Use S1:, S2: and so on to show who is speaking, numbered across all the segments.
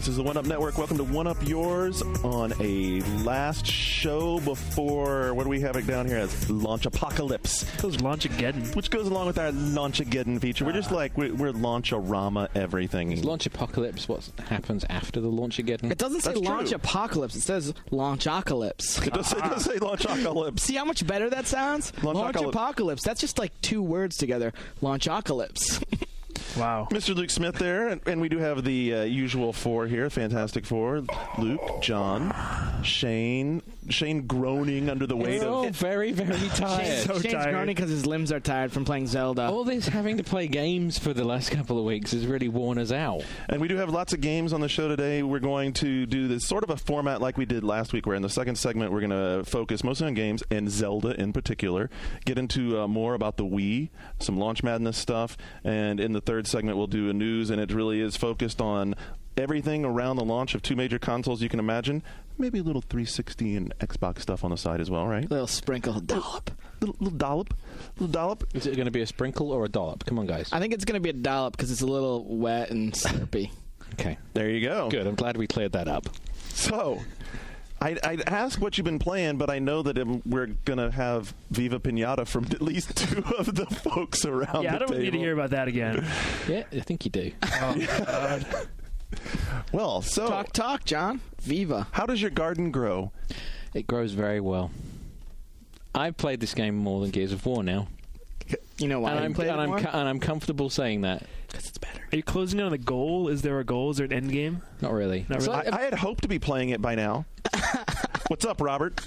S1: This is the One Up Network. Welcome to One Up Yours on a last show before, what do we have it down here as? Launch Apocalypse.
S2: Those Launch-ageddon.
S1: Which goes along with our Launch-ageddon feature. We're just like, we're Launch-a-rama everything.
S3: Is Launch Apocalypse what happens after the Launch-ageddon?
S4: It doesn't say
S1: That's
S4: Launch
S1: true.
S4: Apocalypse. It says Launch-ocalypse.
S1: It does say Launch-apocalypse.
S4: See how much better that sounds? Launch-apocalypse. That's just like two words together. Launch-apocalypse.
S2: Wow.
S1: Mr. Luke Smith there, and we do have the usual four here, Fantastic Four. Luke, John, Shane groaning under the weight
S3: We're all
S1: of...
S3: very, very tired.
S4: Shane's groaning because his limbs are tired from playing Zelda.
S3: All this having to play games for the last couple of weeks has really worn us out.
S1: And we do have lots of games on the show today. We're going to do this sort of a format like we did last week, where in the second segment we're going to focus mostly on games, and Zelda in particular, get into more about the Wii, some Launch Madness stuff, and in the third segment we'll do a news, and it really is focused on everything around the launch of two major consoles you can imagine. Maybe a little 360 and Xbox stuff on the side as well, right?
S4: Little sprinkle dollop.
S1: Little dollop. Little dollop.
S3: Is it going to be a sprinkle or a dollop? Come on, guys.
S4: I think it's going to be a dollop because it's a little wet and slurpy.
S3: Okay.
S1: There you go.
S3: Good. I'm glad we cleared that up.
S1: So, I'd ask what you've been playing, but I know that we're going to have Viva Pinata from at least two of the folks around the table.
S2: Yeah, I don't need to hear about that again.
S3: Yeah, I think you do.
S2: Oh, God.
S1: Well, so...
S4: Talk, John. Viva.
S1: How does your garden grow?
S3: It grows very well. I've played this game more than Gears of War now.
S4: You know why?
S3: And I'm comfortable saying that.
S4: Because it's better.
S2: Are you closing in on a goal? Is there a goal? Is there an end game?
S3: Not really.
S2: Not really.
S1: I had hoped to be playing it by now. What's up, Robert?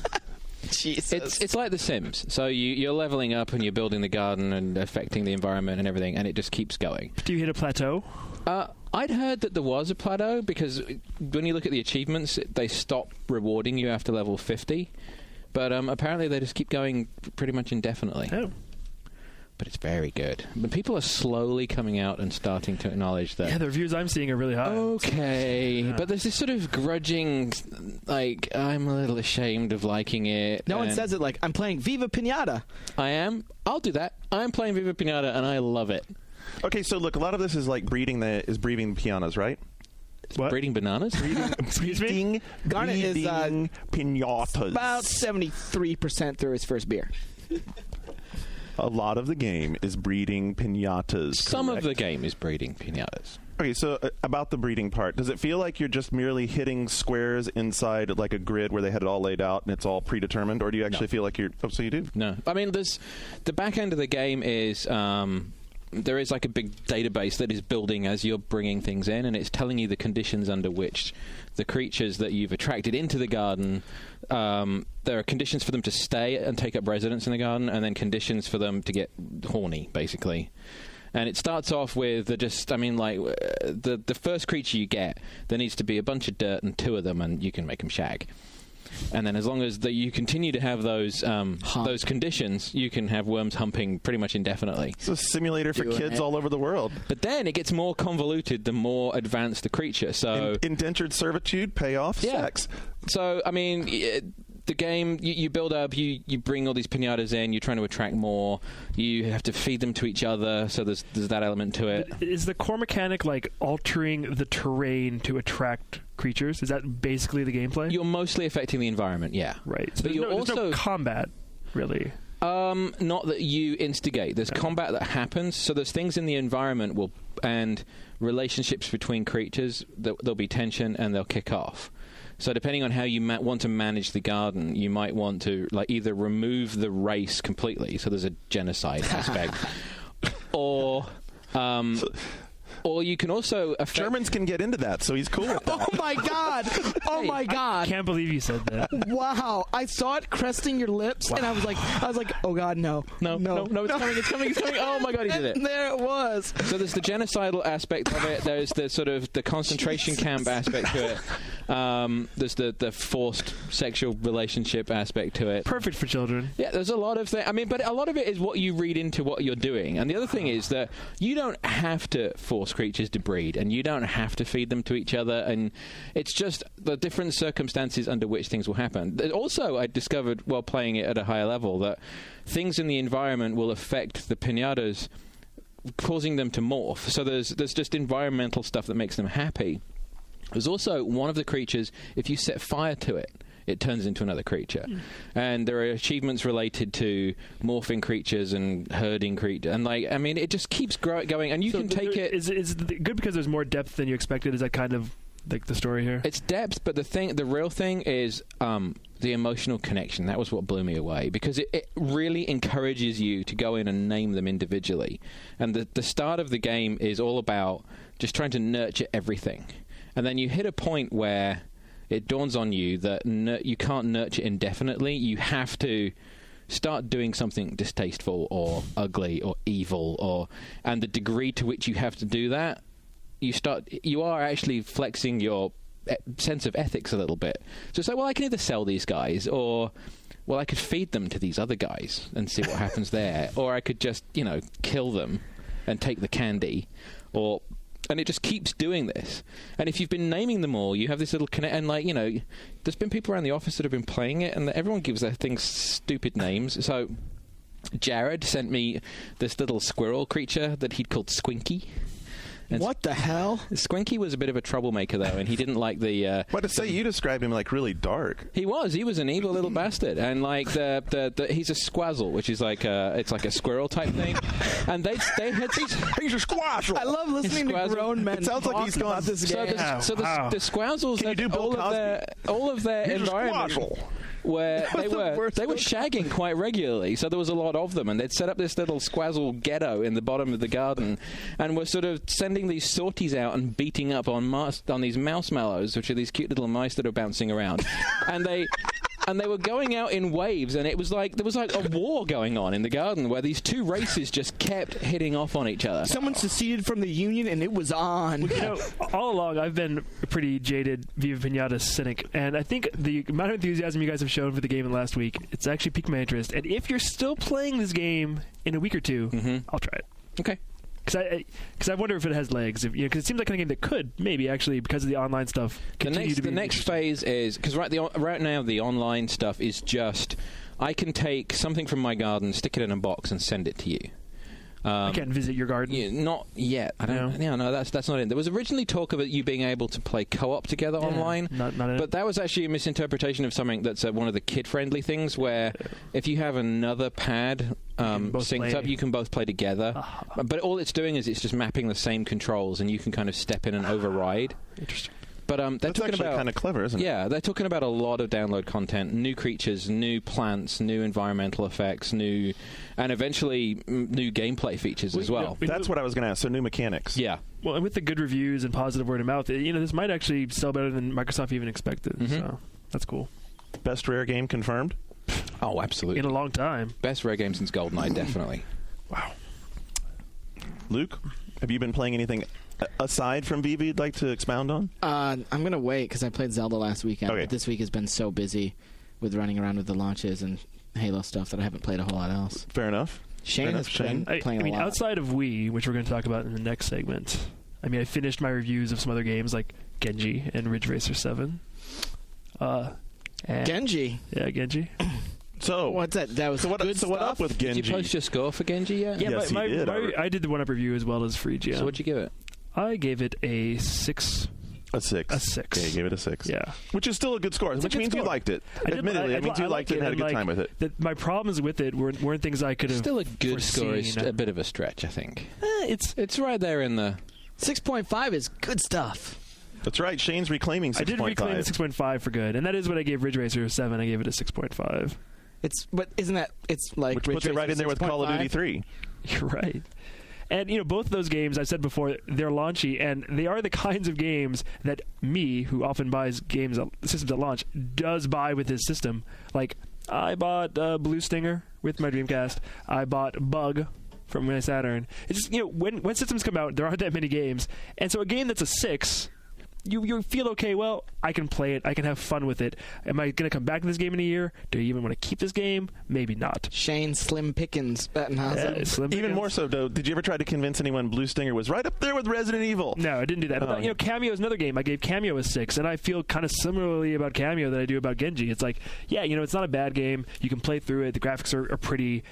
S4: Jesus.
S3: It's like The Sims. So you're leveling up and you're building the garden and affecting the environment and everything, and it just keeps going.
S2: Do you hit a plateau?
S3: I'd heard that there was a plateau, because when you look at the achievements, they stop rewarding you after level 50. But apparently they just keep going pretty much indefinitely.
S2: Oh.
S3: But it's very good. But people are slowly coming out and starting to acknowledge that.
S2: Yeah, the reviews I'm seeing are really high.
S3: Okay,
S2: Yeah.
S3: but there's this sort of grudging, like, I'm a little ashamed of liking it.
S4: No one says it like, I'm playing Viva Pinata.
S3: I am. I'll do that. I'm playing Viva Pinata, and I love it.
S1: Okay, so look, a lot of this is like breeding pianas, right?
S3: What? Breeding bananas?
S1: Breeding
S4: Garnet is
S1: pinatas.
S4: about 73% through his first beer.
S1: A lot of the game is breeding pinatas.
S3: Some
S1: correct?
S3: of the game is breeding pinatas.
S1: Okay, so about the breeding part, does it feel like you're just merely hitting squares inside like a grid where they had it all laid out and it's all predetermined, or do you actually feel like you're... Oh, so you do?
S3: No. I mean, the back end of the game is... there is like a big database that is building as you're bringing things in, and it's telling you the conditions under which the creatures that you've attracted into the garden, there are conditions for them to stay and take up residence in the garden, and then conditions for them to get horny, basically. And it starts off with the first creature you get, there needs to be a bunch of dirt and two of them, and you can make them shag. And then as long as you continue to have those conditions, you can have worms humping pretty much indefinitely.
S1: It's a simulator for kids all over the world.
S3: But then it gets more convoluted the more advanced the creature. So
S1: indentured servitude, payoff, sex.
S3: So, I mean... the game, you build up, you bring all these pinatas in, you're trying to attract more, you have to feed them to each other, so there's that element to it.
S2: Is the core mechanic like altering the terrain to attract creatures? Is that basically the gameplay?
S3: You're mostly affecting the environment, yeah.
S2: Right. So
S3: but
S2: there's no combat, really.
S3: Not that you instigate. There's combat that happens, so there's things in the environment and relationships between creatures, there'll be tension and they'll kick off. So depending on how you want to manage the garden, you might want to either remove the race completely, so there's a genocide aspect, or you can also affect...
S1: Germans can get into that, so he's cool with that.
S4: Oh my god! Oh my god!
S2: I can't believe you said that.
S4: Wow! I saw it cresting your lips, and I was like, oh god, no,
S3: it's coming! Oh my god, he did it!
S4: And there it was.
S3: So there's the genocidal aspect of it. There's the sort of the concentration camp aspect to it. There's the forced sexual relationship aspect to it.
S2: Perfect for children.
S3: Yeah, there's a lot of things. I mean, but a lot of it is what you read into what you're doing. And the other thing is that you don't have to force creatures to breed, and you don't have to feed them to each other, and it's just the different circumstances under which things will happen. Also, I discovered while playing it at a higher level that things in the environment will affect the pinatas, causing them to morph. So there's just environmental stuff that makes them happy. There's also one of the creatures, if you set fire to it, it turns into another creature. And there are achievements related to morphing creatures and herding creatures. And, like, I mean, it just keeps going. And you can take it...
S2: Is it good because there's more depth than you expected? Is that kind of like the story here?
S3: It's depth, but the real thing is the emotional connection. That was what blew me away, because it really encourages you to go in and name them individually. And the start of the game is all about just trying to nurture everything. And then you hit a point where it dawns on you that you can't nurture indefinitely. You have to start doing something distasteful or ugly or evil, and the degree to which you have to do that, you are actually flexing your sense of ethics a little bit. So it's like, well, I can either sell these guys, or, well, I could feed them to these other guys and see what happens there, or I could just, kill them and take the candy, and it just keeps doing this. And if you've been naming them all, you have this little connect. And, like, there's been people around the office that have been playing it, and everyone gives their things stupid names. So Jared sent me this little squirrel creature that he'd called Squinky. And
S4: what the hell?
S3: Squinky was a bit of a troublemaker, though, and he didn't like the...
S1: What to say, you described him like really dark.
S3: He was an evil little bastard, and like he's a squazzle, which is like it's like a squirrel type thing, and they had these...
S1: He's a squazzle!
S4: I love listening to grown men.
S1: It sounds like he's
S4: about this game.
S3: The squazzles had all of their environment... where they were shagging quite regularly, so there was a lot of them, and they'd set up this little squazzle ghetto in the bottom of the garden, and were sort of sending these sorties out and beating up on these mouse mallows, which are these cute little mice that are bouncing around, and they were going out in waves, and it was like there was like a war going on in the garden where these two races just kept hitting off on each other.
S4: Someone seceded from the Union, and it was on.
S2: Well, all along, I've been a pretty jaded Viva Pinata cynic, and I think the amount of enthusiasm you guys have shown for the game in the last week, it's actually piqued my interest. And if you're still playing this game in a week or two, I'll try it.
S3: Okay.
S2: Because I wonder if it has legs. Because it seems like a game that could maybe actually, because of the online stuff, continue to be.
S3: The next phase is because right now the online stuff is just I can take something from my garden, stick it in a box, and send it to you.
S2: I can't visit your garden.
S3: Yeah, not yet. I don't. Yeah, no, that's not it. There was originally talk of you being able to play co-op together online, but that was actually a misinterpretation of something that's one of the kid-friendly things. Where if you have another pad synced up, you can both play together. But all it's doing is it's just mapping the same controls, and you can kind of step in and override.
S2: Interesting.
S3: But they're talking about
S1: kind of clever, isn't it?
S3: Yeah, they're talking about a lot of download content, new creatures, new plants, new environmental effects, and eventually new gameplay features as well.
S1: That's what I was going to ask. So new mechanics.
S3: Yeah.
S2: Well, and with the good reviews and positive word of mouth, this might actually sell better than Microsoft even expected. So that's cool.
S1: Best rare game confirmed?
S3: Oh, absolutely.
S2: In a long time.
S3: Best rare game since GoldenEye, definitely.
S1: Wow. Luke, have you been playing anything aside from Viva you'd like to expound on?
S4: I'm going to wait because I played Zelda last weekend.
S1: Okay.
S4: But this week has been so busy with running around with the launches and Halo stuff that I haven't played a whole lot else.
S1: Fair enough.
S4: Shane has been playing a lot.
S2: Outside of Wii, which we're going to talk about in the next segment, I finished my reviews of some other games like Genji and Ridge Racer 7.
S4: Genji?
S2: Yeah, Genji.
S4: So what's that? That was good stuff?
S1: What up with Genji?
S3: Did you post your score for Genji yet?
S2: Yeah,
S1: yes, he did.
S2: I did the one-up review as well as Free
S3: So what'd you give it?
S2: I gave it a 6.
S1: A 6.
S2: A 6.
S1: Okay, you gave it a 6.
S2: Yeah.
S1: Which is still a good score, which means you liked it. Admittedly, it means you liked it and had a good time with it.
S2: My problems with it weren't things I could have
S3: Still a good score is a bit of a stretch, I think. It's right there in the...
S4: 6.5 is good stuff.
S1: That's right. Shane's reclaiming 6.5.
S2: I did reclaim the 6.5 for good, and that is what I gave Ridge Racer 7. I gave it a 6.5.
S4: But isn't that... It's like...
S1: Which puts it right in there with Call of Duty 3.
S2: You're right. And, both of those games, I said before, they're launchy, and they are the kinds of games that me, who often buys systems at launch, does buy with this system. Like, I bought Blue Stinger with my Dreamcast. I bought Bug from my Saturn. It's just, when systems come out, there aren't that many games. And so a game that's a 6... You feel okay, well, I can play it. I can have fun with it. Am I going to come back to this game in a year? Do you even want to keep this game? Maybe not.
S4: Shane Slim Pickens.
S1: Even more so, though, did you ever try to convince anyone Blue Stinger was right up there with Resident Evil?
S2: No, I didn't do that. But, Cameo is another game. I gave Cameo a 6, and I feel kind of similarly about Cameo that I do about Genji. It's like, yeah, it's not a bad game. You can play through it. The graphics are pretty...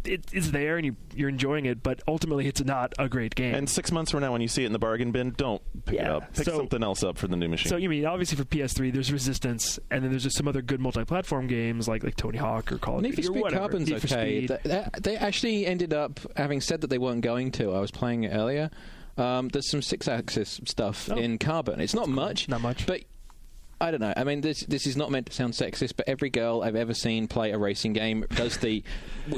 S2: it's there and you're enjoying it, but ultimately it's not a great game.
S1: And 6 months from now, when you see it in the bargain bin, don't pick it up. Pick something else up for the new machine.
S2: So you mean obviously for PS3, there's Resistance, and then there's just some other good multi-platform games like Tony Hawk or Call of Duty or whatever.
S3: Carbon's
S2: Need for
S3: okay.
S2: Speed.
S3: They actually ended up having said that they weren't going to. I was playing it earlier. There's some 6-axis stuff in Carbon. It's not much, but I don't know. I mean, this is not meant to sound sexist, but every girl I've ever seen play a racing game does the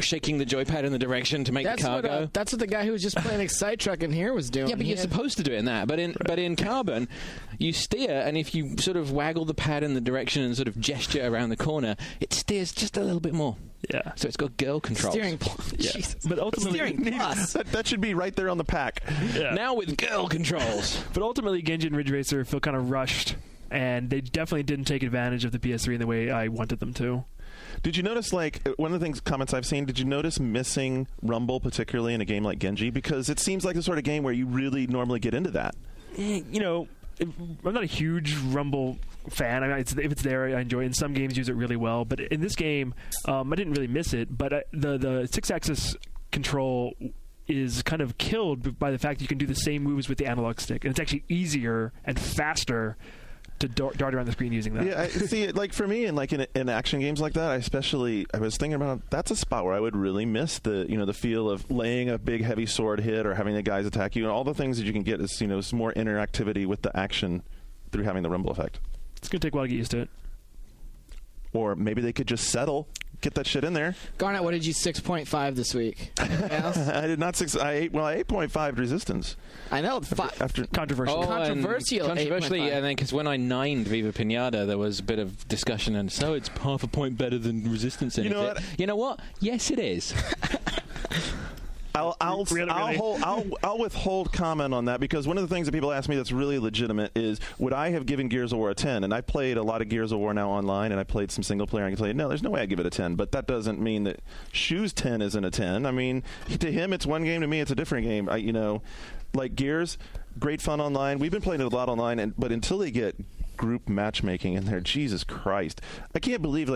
S3: shaking the joypad in the direction to make the car go.
S4: That's what the guy who was just playing Excite Truck in here was doing.
S3: Yeah, but you're supposed to do it in that. But in Carbon, you steer, and if you sort of waggle the pad in the direction and sort of gesture around the corner, it steers just a little bit more.
S2: Yeah.
S3: So it's got girl controls.
S4: Steering plus.
S2: Yeah. But ultimately,
S4: Steering plus.
S1: That should be right there on the pack.
S2: Yeah.
S3: Now with girl controls.
S2: But ultimately, Genji and Ridge Racer feel kind of rushed, and they definitely didn't take advantage of the PS3 in the way I wanted them to.
S1: Did you notice, like, one of the comments I've seen, did you notice missing Rumble, particularly in a game like Genji? Because it seems like the sort of game where you really normally get into that.
S2: You know, I'm not a huge Rumble fan. I mean, if it's there, I enjoy it. And some games use it really well. But in this game, I didn't really miss it. But the 6-axis control is kind of killed by the fact that you can do the same moves with the analog stick. And it's actually easier and faster to dart around the screen using that.
S1: Yeah, I see. Like for me, in action games like that, I was thinking about that's a spot where I would really miss the feel of laying a big heavy sword hit or having the guys attack you, and all the things that you can get is some more interactivity with the action through having the rumble effect.
S2: It's gonna take a while to get used to it.
S1: Or maybe they could just settle. Get that shit in there.
S4: Garnet, what did you 6.5 this week?
S1: I did not 6. I ate 8.5 Resistance.
S4: I know.
S1: After
S2: controversial.
S3: Controversially, I think because when I 9'd Viva Pinata, there was a bit of discussion, and so it's half a point better than Resistance. You know what? Yes, it is.
S1: I'll withhold comment on that because one of the things that people ask me that's really legitimate is would I have given Gears of War a 10? And I played a lot of Gears of War now online, and I played some single player. And I can tell you, no, there's no way I'd give it a 10. But that doesn't mean that Shu's 10 isn't a 10. I mean, to him it's one game. To me, it's a different game. Like Gears, great fun online. We've been playing it a lot online, but until they get group matchmaking in there, Jesus Christ, I can't believe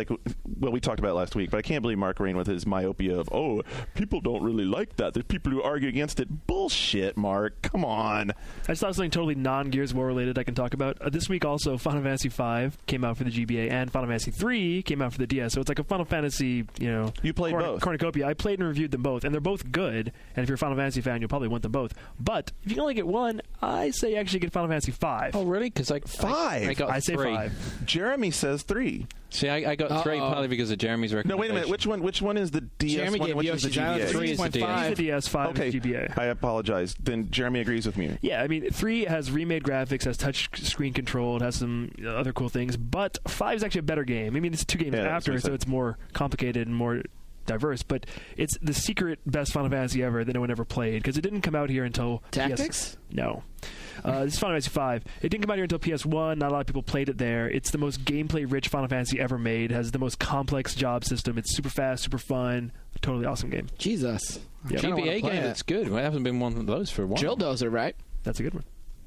S1: we talked about it last week, but I can't believe Mark Rain with his myopia of people don't really like that, there's people who argue against it. Bullshit, Mark, come on.
S2: I just thought something totally non-Gears of War related I can talk about. This week also Final Fantasy V came out for the GBA and Final Fantasy 3 came out for the DS, so it's like a Final Fantasy,
S1: you played both.
S2: cornucopia. I played and reviewed them both, and they're both good, and if you're a Final Fantasy fan, you'll probably want them both, but if you can only get one, I say actually get Final Fantasy V.
S3: Oh really? Because
S1: 5?
S2: I say 5.
S1: Jeremy says 3.
S3: See, I got 3 partly because of Jeremy's recommendation.
S1: No, wait a minute. Which one is the DS
S4: Jeremy
S1: one?
S4: gave
S1: Which is the GBA?
S3: 3 is the DS.
S2: 3 is the DS, 5
S1: okay.
S2: is the GBA.
S1: I apologize. Then Jeremy agrees with me.
S2: Yeah, I mean, 3 has remade graphics, has touch screen control, it has some other cool things, but 5 is actually a better game. I mean, it's 2 games after, so it's more complicated and more diverse, but it's the secret best Final Fantasy ever that no one ever played, because it didn't come out here until
S4: Tactics?
S2: No. This is Final Fantasy V. It didn't come out here until PS1. Not a lot of people played it there. It's the most gameplay-rich Final Fantasy ever made. It has the most complex job system. It's super fast, super fun. Totally awesome game.
S4: Jesus.
S2: Yep.
S3: GBA game that's good. There hasn't been one of those for a while.
S4: Jilldozer, right?
S2: That's a good one.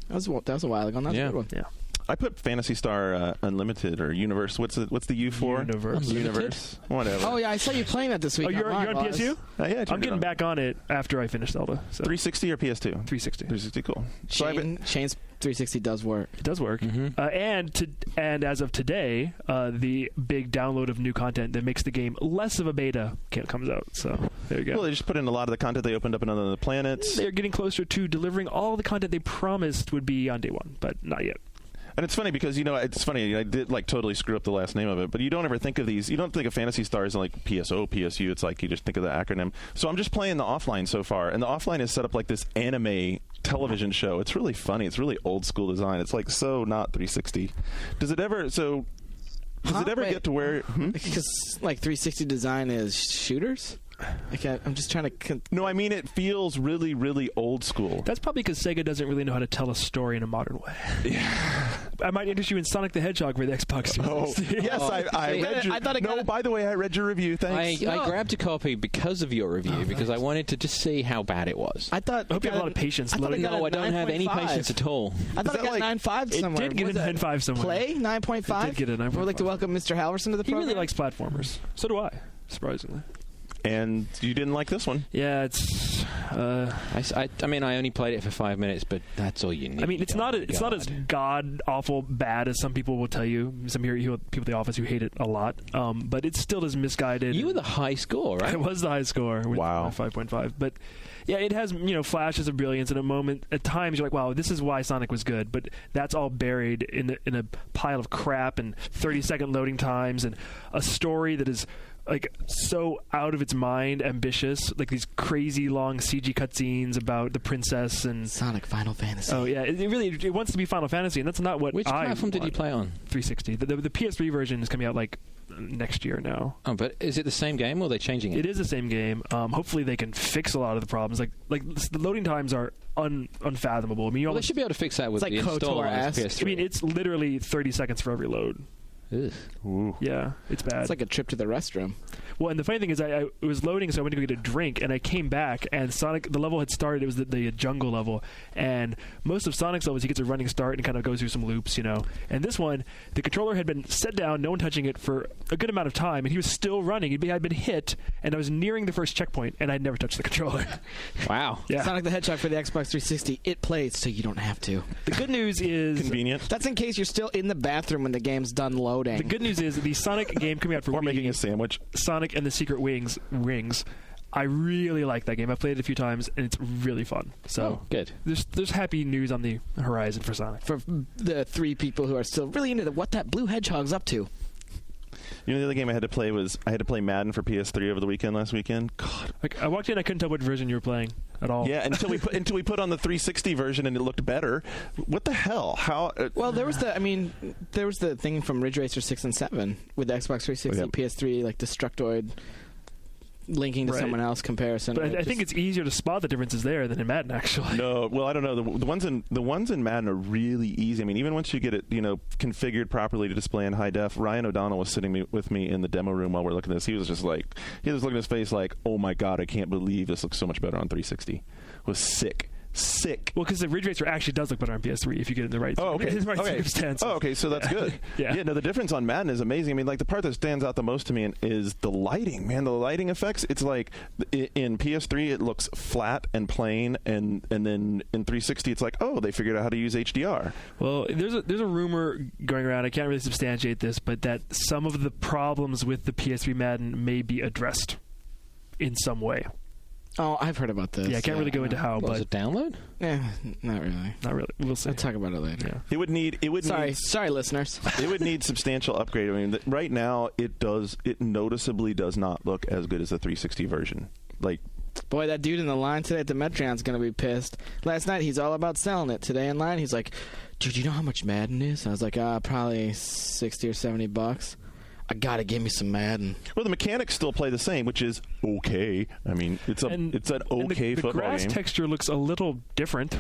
S4: That was a while ago. That's a good one.
S2: Yeah.
S1: I put Phantasy Star Unlimited or Universe. What's the U for?
S2: Universe.
S1: Whatever.
S4: Oh yeah, I saw you playing that this week.
S2: Oh, you're on PSU?
S1: Yeah,
S2: I'm getting back on it after I finish Zelda. So.
S1: 360 or PS2?
S2: 360.
S1: 360, cool.
S4: Shane's 360 does work.
S2: It does work.
S3: Mm-hmm.
S2: And as of today, the big download of new content that makes the game less of a beta comes out. So there you go.
S1: Well, they just put in a lot of the content they opened up in other planets.
S2: They're getting closer to delivering all the content they promised would be on day one, but not yet.
S1: And it's funny because, it's funny, I did totally screw up the last name of it, but you don't ever think of these, you don't think of Phantasy Stars like PSO, PSU, it's like you just think of the acronym. So I'm just playing the offline so far, and the offline is set up like this anime television show. It's really funny. It's really old school design. It's like so not 360. Does it ever get to where...
S4: Because 360 design is shooters? I'm just trying to...
S1: No, I mean it feels really, really old school.
S2: That's probably because Sega doesn't really know how to tell a story in a modern way. Yeah. I might interest you in Sonic the Hedgehog for the Xbox 360.
S1: Yes, I read your... by the way, I read your review. Thanks.
S3: I grabbed a copy because of your review, because I wanted to just see how bad it was.
S2: I hope you have a lot of patience.
S3: No, I don't have any patience at all.
S4: I thought it got 9.5 somewhere.
S2: It did get a 9.5 somewhere.
S4: Play 9.5?
S2: It did get a 9.5.
S4: We'd like to welcome Mr. Halverson to the program.
S2: He really likes platformers. So do I, surprisingly.
S1: And you didn't like this one.
S2: Yeah, it's.
S3: I mean, I only played it for 5 minutes, but that's all you need.
S2: I mean, it's not as god awful bad as some people will tell you. Some people at the office who hate it a lot, but it's still as misguided.
S3: You were the high score, right?
S2: It was the high score. With
S1: Wow.
S2: 5.5, but. Yeah, it has flashes of brilliance in a moment. At times, you're like, "Wow, this is why Sonic was good," but that's all buried in a pile of crap and 30-second loading times and a story that is like so out of its mind ambitious, like these crazy long CG cutscenes about the princess and
S4: Sonic Final Fantasy.
S2: Oh yeah, it wants to be Final Fantasy, and that's not what.
S3: Which platform did you play on?
S2: 360. The PS3 version is coming out like next year now.
S3: Oh, but is it the same game or are they changing it?
S2: It is the same game. Hopefully they can fix a lot of the problems. Like the loading times are unfathomable. I mean,
S3: they should be able to fix that with the install on PS3.
S2: I mean, it's literally 30 seconds for every load.
S1: Ooh.
S2: Yeah, it's bad.
S4: It's like a trip to the restroom.
S2: Well, and the funny thing is, I was loading, so I went to go get a drink, and I came back, and the level had started. It was the jungle level, and most of Sonic's levels, he gets a running start and kind of goes through some loops, And this one, the controller had been set down, no one touching it for a good amount of time, and he was still running. I'd been hit, and I was nearing the first checkpoint, and I'd never touched the controller.
S3: Wow.
S2: Yeah.
S4: Sonic the Hedgehog for the Xbox 360, it plays so you don't have to.
S2: The good news is...
S1: Convenient.
S4: That's in case you're still in the bathroom when the game's done loading.
S2: The good news is the Sonic game coming out for
S1: Or
S2: Wii,
S1: making a sandwich.
S2: Sonic and the Secret Rings. I really like that game. I've played it a few times, and it's really fun. So
S3: good.
S2: There's happy news on the horizon for Sonic.
S4: For the three people who are still really into what that blue hedgehog's up to.
S1: The other game I had to play Madden for PS3 over the last weekend. God.
S2: Like, I walked in, I couldn't tell what version you were playing at all.
S1: Yeah, until we put on the 360 version and it looked better. What the hell? How?
S4: Well, there was the thing from Ridge Racer 6 and 7 with the Xbox 360, PS3, like Destructoid linking to someone else comparison.
S2: But I think it's easier to spot the differences there than in Madden, actually.
S1: No, well, I don't know. The ones in Madden are really easy. I mean, even once you get it, configured properly to display in high def. Ryan O'Donnell was sitting with me in the demo room while we're looking at this. He was looking at his face like, "Oh my god, I can't believe this looks so much better on 360." It was sick. Well,
S2: because the Ridge Racer actually does look better on PS3 if you get it in the right, circumstances.
S1: Oh, okay, so that's good.
S2: Yeah,
S1: no, the difference on Madden is amazing. I mean, like, the part that stands out the most to me is the lighting, man. The lighting effects. It's like in PS3 it looks flat and plain, and then in 360 it's like, oh, they figured out how to use HDR.
S2: Well, there's a rumor going around. I can't really substantiate this, but that some of the problems with the PS3 Madden may be addressed in some way.
S4: Oh, I've heard about this.
S2: Yeah, I can't really go into how, but
S3: was it download?
S4: Yeah, not really.
S2: Not really. We'll see.
S4: I'll talk about it later.
S2: Yeah.
S1: It would need.
S4: Sorry, listeners.
S1: It would need substantial upgrade. I mean, right now it noticeably does not look as good as the 360 version. Like,
S4: boy, that dude in the line today at the Metron's gonna be pissed. Last night he's all about selling it. Today in line he's like, "Dude, you know how much Madden is?" I was like, probably $60 or $70. I gotta give me some Madden.
S1: Well, the mechanics still play the same, which is okay. I mean, it's an okay football
S2: game. The grass
S1: game.
S2: texture looks a little different.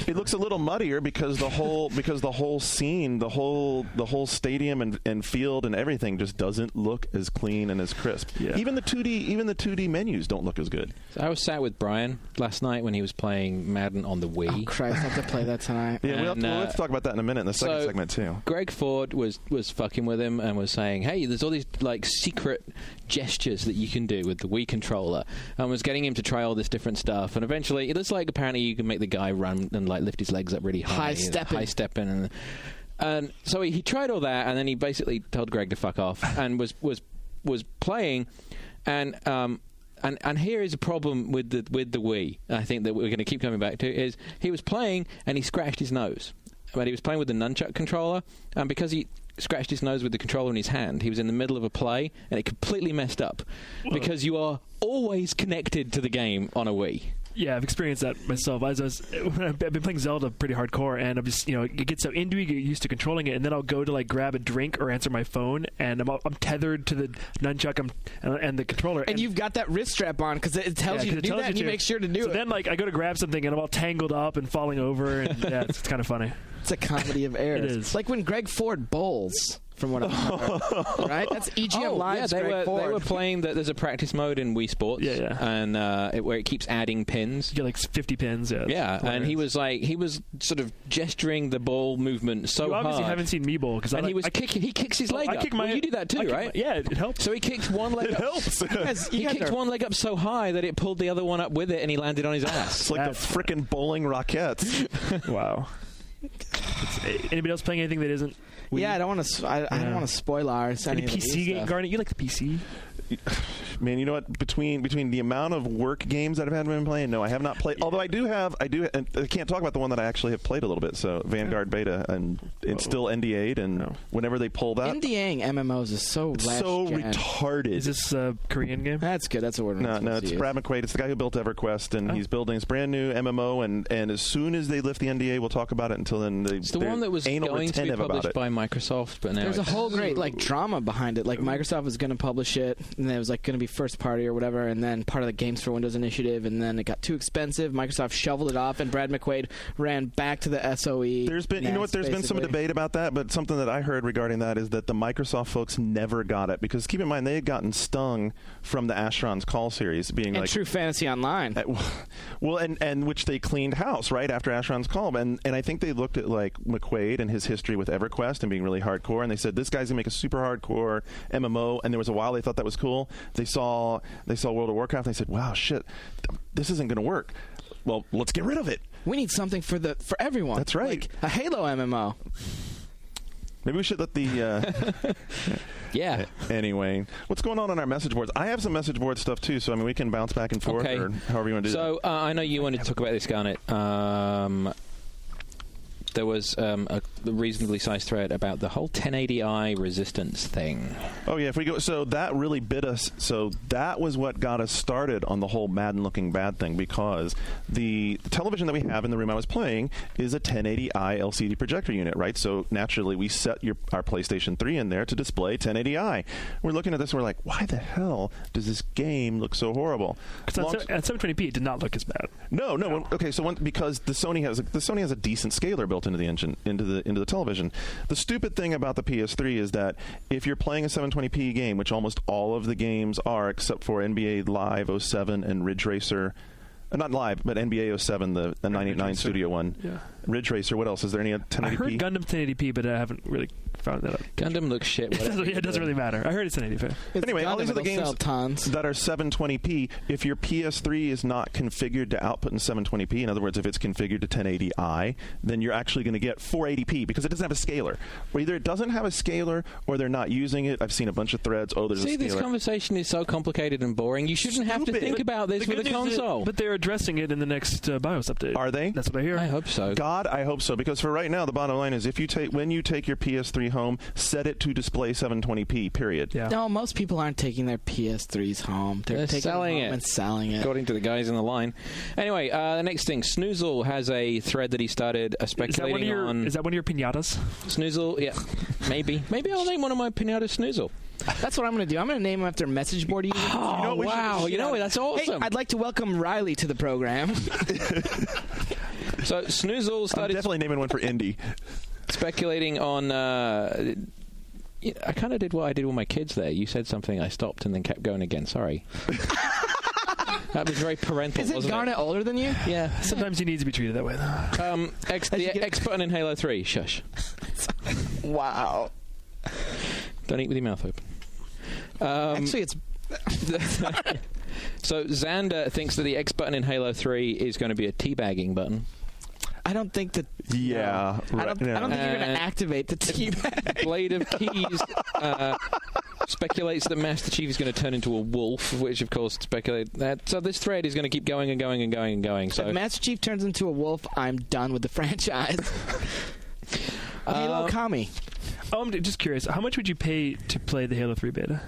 S1: It looks a little muddier because the whole scene, the whole stadium and field and everything just doesn't look as clean and as crisp.
S2: Yeah.
S1: Even the 2D menus don't look as good.
S3: So I was sat with Brian last night when he was playing Madden on the Wii.
S4: Oh Christ, I have to play that tonight.
S1: Yeah, we'll have to talk about that in a minute in the second segment too.
S3: Greg Ford was fucking with him and was saying, "Hey, there's all these like secret gestures that you can do with the Wii controller," and was getting him to try all this different stuff. And eventually, it looks like apparently you can make the guy run and like lift his legs up really high stepping, and so he tried all that, and then he basically told Greg to fuck off and was playing, and here is a problem with the Wii. I think that we're going to keep coming back to is he was playing and he scratched his nose, but he was playing with the nunchuck controller, and because he scratched his nose with the controller in his hand, he was in the middle of a play and it completely messed up. Whoa. Because you are always connected to the game on a Wii.
S2: Yeah, I've experienced that myself. I've been playing Zelda pretty hardcore, and I'm just, it gets so into it, get used to controlling it, and then I'll go to like grab a drink or answer my phone, and I'm tethered to the nunchuck and the controller.
S4: And you've got that wrist strap on because it tells you to do that, and you make sure to do it.
S2: So then, like, I go to grab something, and I'm all tangled up and falling over, and yeah, it's kind of funny.
S4: It's a comedy of errors.
S2: It is.
S4: Like when Greg Ford bowls from what I've heard. Right? That's EGM Live's Greg Ford.
S3: They were playing that there's a practice mode in Wii Sports, and where it keeps adding pins.
S2: You get like 50 pins.
S3: And he was sort of gesturing the ball movement so
S2: you
S3: hard.
S2: obviously haven't seen me bowl because
S3: he kicks his leg up. You do that too, right?
S2: It helps.
S3: So he kicked one leg.
S1: It helps.
S3: He kicked one leg up so high that it pulled the other one up with it, and he landed on his ass.
S1: It's like the frickin' bowling Rockets.
S2: Wow. Anybody else playing anything that isn't Wii?
S4: Yeah, I don't want to spoil ours.
S2: Any PC game, Garnet? You like the PC?
S1: Man, you know what? Between the amount of work games that I've been playing, no, I have not played. Although I do, and I can't talk about the one that I actually have played a little bit. So Vanguard Beta, and it's still NDA'd, and whenever they pull that,
S4: NDAing MMOs is so
S1: retarded.
S2: Is this a Korean game?
S4: That's good. That's a word.
S1: No, it's Brad McQuaid. It's the guy who built EverQuest, and he's building this brand new MMO. And as soon as they lift the NDA, we'll talk about it. Until then,
S3: it's the one that was going to be published by Microsoft, but now
S4: there's a whole great drama behind it. Like Microsoft was going to publish it, and it was like going to be first party or whatever, and then part of the Games for Windows initiative, and then it got too expensive. Microsoft shoveled it off, and Brad McQuaid ran back to the SOE.
S1: There's been, there's been some debate about that, but something that I heard regarding that is that the Microsoft folks never got it, because keep in mind they had gotten stung from the Asheron's Call series being
S4: and True Fantasy Online.
S1: Well, and which they cleaned house right after Asheron's Call, and I think they looked at like McQuaid and his history with EverQuest and being really hardcore, and they said this guy's gonna make a super hardcore MMO, and there was a while they thought that was cool. They saw World of Warcraft, and they said, wow, shit, this isn't going to work. Well, let's get rid of it.
S4: We need something for everyone.
S1: That's right.
S4: Like a Halo MMO.
S1: Maybe we should let the...
S3: Yeah.
S1: Anyway, what's going on our message boards? I have some message board stuff, too, so I mean, we can bounce back and forth, or however you want to do
S3: that. So, I know you wanted to talk about this, Garnet. There was a reasonably sized thread about the whole 1080i resistance thing.
S1: Oh, yeah. If we go, so that really bit us. So that was what got us started on the whole Madden looking bad thing, because the television that we have in the room I was playing is a 1080i LCD projector unit, right? So naturally, we set our PlayStation 3 in there to display 1080i. We're looking at this and we're like, why the hell does this game look so horrible?
S2: Because at 720p, it did not look as bad.
S1: No. Okay, so because the Sony has a decent scaler built into the engine, into the television. The stupid thing about the PS3 is that if you're playing a 720p game, which almost all of the games are, except for NBA Live 07 and Ridge Racer, not Live, but NBA 07, the 989 Studio one. Yeah. Ridge Racer. What else? Is there any 1080p?
S2: I heard Gundam 1080p, but I haven't really found that out.
S3: Gundam looks shit.
S2: It doesn't really matter. I heard it's 1080p.
S1: Anyway, all these are the games that are 720p. If your PS3 is not configured to output in 720p, in other words, if it's configured to 1080i, then you're actually going to get 480p because it doesn't have a scaler. Or either it doesn't have a scaler or they're not using it. I've seen a bunch of threads. Oh, there's a scaler.
S3: See, this conversation is so complicated and boring. You shouldn't have to think about this with a console.
S2: But they're addressing it in the next BIOS update.
S1: Are they?
S2: That's what I hear.
S3: I hope so.
S1: God, I hope so, because for right now, the bottom line is when you take your PS3 home, set it to display 720p, period.
S2: Yeah.
S4: No, most people aren't taking their PS3s home. They're taking
S3: selling
S4: them home and selling it.
S3: According to the guys in the line. Anyway, the next thing, Snoozle has a thread that he started speculating on.
S2: Is that one of your pinatas?
S3: Snoozle, yeah. Maybe. Maybe I'll name one of my pinatas Snoozle.
S4: That's what I'm going to do. I'm going to name him after message board users.
S3: Oh, wow. You know what? That's awesome.
S4: Hey, I'd like to welcome Riley to the program.
S3: So Snoozle started...
S1: I'm definitely naming one for Indy.
S3: Speculating on... I kind of did what I did with my kids there. You said something, I stopped and then kept going again. Sorry. That was very parental, wasn't it?
S4: Isn't Garnet older than you?
S3: Yeah.
S2: Sometimes he needs to be treated that way, though.
S3: The X button in Halo 3. Shush.
S4: Wow.
S3: Don't eat with your mouth open.
S4: Actually, it's...
S3: So Xander thinks that the X button in Halo 3 is going to be a teabagging button.
S4: I don't think that...
S1: Yeah.
S4: No. I don't think you're going to activate the teabag.
S3: Blade of Keys speculates that Master Chief is going to turn into a wolf, which, of course, speculate that. So this thread is going to keep going and going and going and going. So
S4: if Master Chief turns into a wolf, I'm done with the franchise. Halo Kami.
S2: I'm just curious. How much would you pay to play the Halo 3 beta?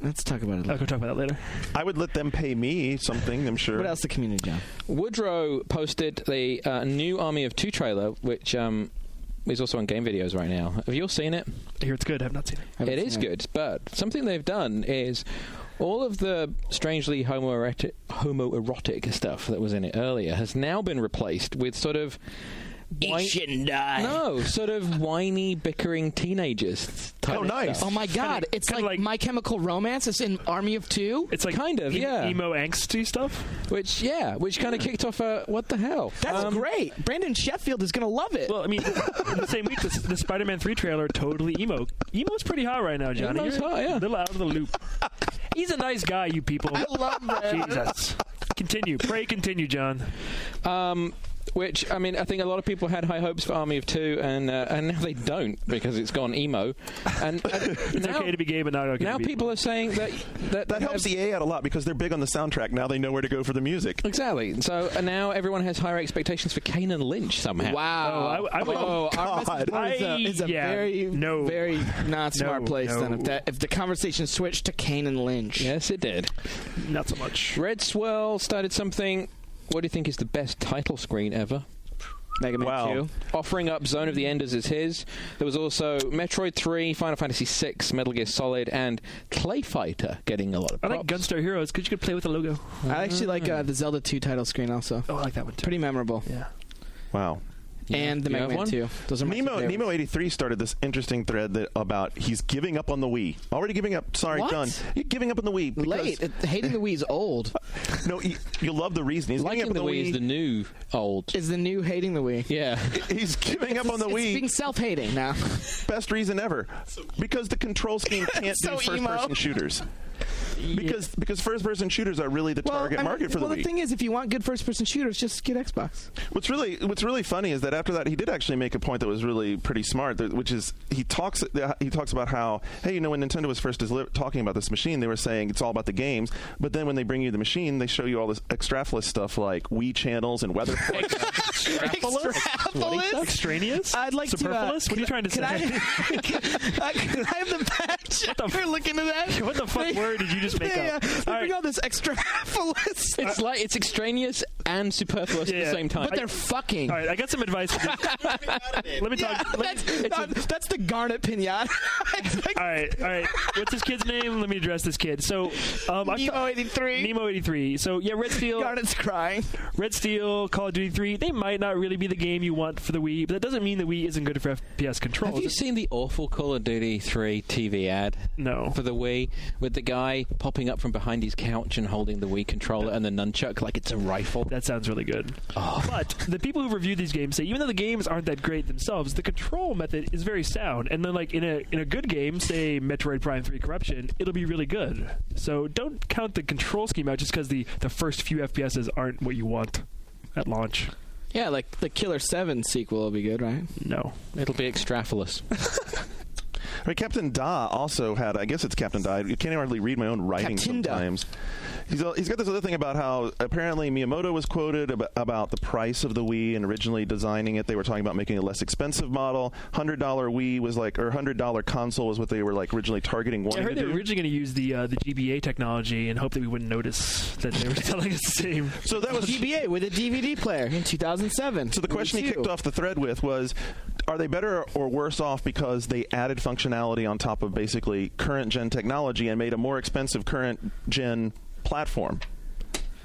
S4: Let's talk about it later.
S2: I'll talk about that later.
S1: I would let them pay me something, I'm sure.
S4: What else the community, John?
S3: Woodrow posted the new Army of Two trailer, which is also on game videos right now. Have you all seen it?
S2: I hear it's good. I have not seen it.
S3: It is good, but something they've done is all of the strangely homoerotic stuff that was in it earlier has now been replaced with sort of
S4: Eat shit and die.
S3: No, sort of whiny, bickering teenagers.
S1: Oh, nice.
S3: Stuff.
S4: Oh my God! It's like My Chemical Romance. It's in Army of Two.
S2: It's like
S3: kind of, yeah.
S2: emo angsty stuff.
S3: Which kind of kicked off a what the hell?
S4: That's great. Brandon Sheffield is gonna love it.
S2: Well, I mean, in the same week, the Spider-Man 3 trailer totally emo. Emo's pretty hot right now, Johnny.
S3: Emo's hot, yeah.
S2: A little out of the loop. He's a nice guy, you people.
S4: I love that.
S2: Jesus. Continue, John.
S3: Which, I mean, I think a lot of people had high hopes for Army of Two, and now they don't because it's gone emo. And
S2: It's
S3: now,
S2: okay to be gay, but not okay
S3: now
S2: to be
S3: people are saying that
S1: helps EA out a lot because they're big on the soundtrack. Now they know where to go for the music.
S3: Exactly. So now everyone has higher expectations for Kane and Lynch somehow.
S4: Wow. Our message is a very not smart place then. If the conversation switched to Kane and Lynch.
S3: Yes, it did.
S2: Not so much.
S3: Red Swirl started something. What do you think is the best title screen ever?
S4: Mega Man 2.
S3: Offering up Zone of the Enders as his. There was also Metroid 3, Final Fantasy 6, Metal Gear Solid, and Clay Fighter getting a lot of props.
S2: I like Gunstar Heroes because you could play with the logo.
S4: I actually like the Zelda 2 title screen also.
S2: Oh, I like that one too.
S4: Pretty memorable.
S2: Yeah.
S1: Wow.
S4: And the Mega Man 2. Those are my
S1: Nemo 83 started this interesting thread about he's giving up on the Wii. Already giving up. Sorry,
S4: What?
S1: done. He's giving up on the Wii.
S4: Late. Hating the Wii is old.
S1: No, you'll love the reason. He's giving up
S3: Liking
S1: on
S3: the
S1: the
S3: Wii is the new old.
S4: Is the new hating the Wii.
S3: Yeah.
S1: He's giving up on the
S4: It's
S1: Wii.
S4: being self-hating now.
S1: Best reason ever. Because the control scheme can't
S4: So
S1: do first-person shooters. Because first-person shooters are really the target market for the Wii.
S4: Well, the thing is, if you want good first-person shooters, just get Xbox.
S1: What's really funny is that after that, he did actually make a point that was really pretty smart, which is he talks about how, hey, when Nintendo was first talking about this machine, they were saying it's all about the games, but then when they bring you the machine, they show you all this extraneous stuff like Wii channels and weather forecasts.
S4: Extraneous?
S2: Extraneous?
S4: I'd like
S2: Superfluous? What are you trying to say?
S4: Can I have the patch? We're looking at that.
S2: What the fuck word did you just make up?
S4: They bring all this extraneous.
S3: It's extraneous and superfluous at the same time.
S4: But they're fucking.
S2: All right, I got some advice. Let me talk.
S4: That's the Garnet Pinata.
S2: All right. What's this kid's name? Let me address this kid. So,
S4: Nemo 83.
S2: Nemo 83. So, yeah, Red Steel.
S4: Garnet's crying.
S2: Red Steel, Call of Duty 3, they might not really be the game you want for the Wii, but that doesn't mean the Wii isn't good for FPS controls.
S3: Have you seen the awful Call of Duty 3 TV ad?
S2: No.
S3: For the Wii, with the guy popping up from behind his couch and holding the Wii controller and the nunchuck like it's a rifle?
S2: That sounds really good. Oh. But the people who review these games say even though the games aren't that great themselves, the control method is very sound. And then, like in a good game, say Metroid Prime 3 Corruption, it'll be really good. So don't count the control scheme out just because the first few FPSs aren't what you want at launch.
S4: Yeah, like the Killer 7 sequel will be good, right?
S2: No.
S3: It'll be extraphilous.
S1: Right, Captain Da also had, I guess it's Captain Da. You can't hardly read my own writing
S4: Captain Da.
S1: sometimes. He's got this other thing about how apparently Miyamoto was quoted about the price of the Wii, and originally designing it, they were talking about making a less expensive model. $100 Wii was like, or $100 console was what they were like originally targeting.
S2: I heard they were originally going to use the GBA technology and hope that we wouldn't notice that they were selling it the same.
S1: So that was
S4: GBA with a DVD player in 2007.
S1: So the question he kicked off the thread with was, are they better or worse off because they added functionality on top of basically current gen technology and made a more expensive current gen platform?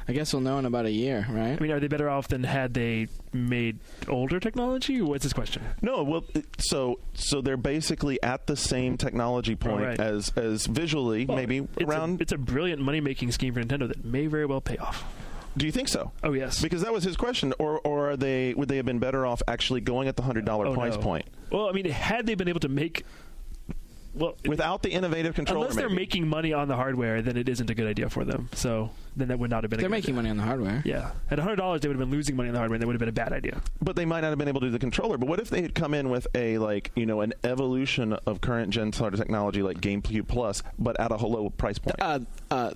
S4: I guess we'll know in about a year, right?
S2: I mean, are they better off than had they made older technology? What's his question?
S1: No, well, so they're basically at the same technology point as visually, maybe around.
S2: It's a brilliant money making scheme for Nintendo that may very well pay off.
S1: Do you think so?
S2: Oh, yes.
S1: Because that was his question. Or would they have been better off actually going at the $100 price point?
S2: Well, I mean, had they been able to make... Well,
S1: without the innovative controller,
S2: unless they're making money on the hardware, then it isn't a good idea for them. So then that would not have been.
S4: They're making money on the hardware.
S2: Yeah, at $100, they would have been losing money on the hardware, and that would have been a bad idea.
S1: But they might not have been able to do the controller. But what if they had come in with an evolution of current gen sort of technology like GameCube Plus, but at a low price point?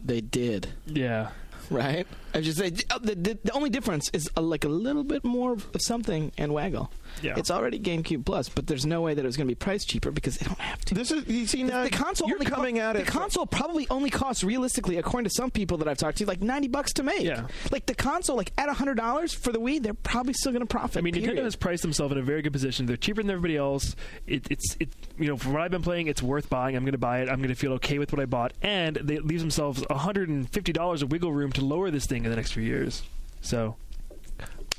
S4: They did.
S2: Yeah.
S4: Right? I just say the only difference is like a little bit more of something and waggle.
S2: Yeah.
S4: It's already GameCube Plus, but there's no way that it was going to be priced cheaper because they don't have to.
S1: This is you see now
S4: the console.
S1: You're coming at it.
S4: The console probably only costs realistically, according to some people that I've talked to, like $90 to make.
S2: Yeah.
S4: Like the console, like at $100 for the Wii, they're probably still going to profit.
S2: I mean,
S4: period.
S2: Nintendo has priced themselves in a very good position. They're cheaper than everybody else. It's from what I've been playing, it's worth buying. I'm going to buy it. I'm going to feel okay with what I bought, and they leave themselves $150 of wiggle room to lower this thing in the next few years. So,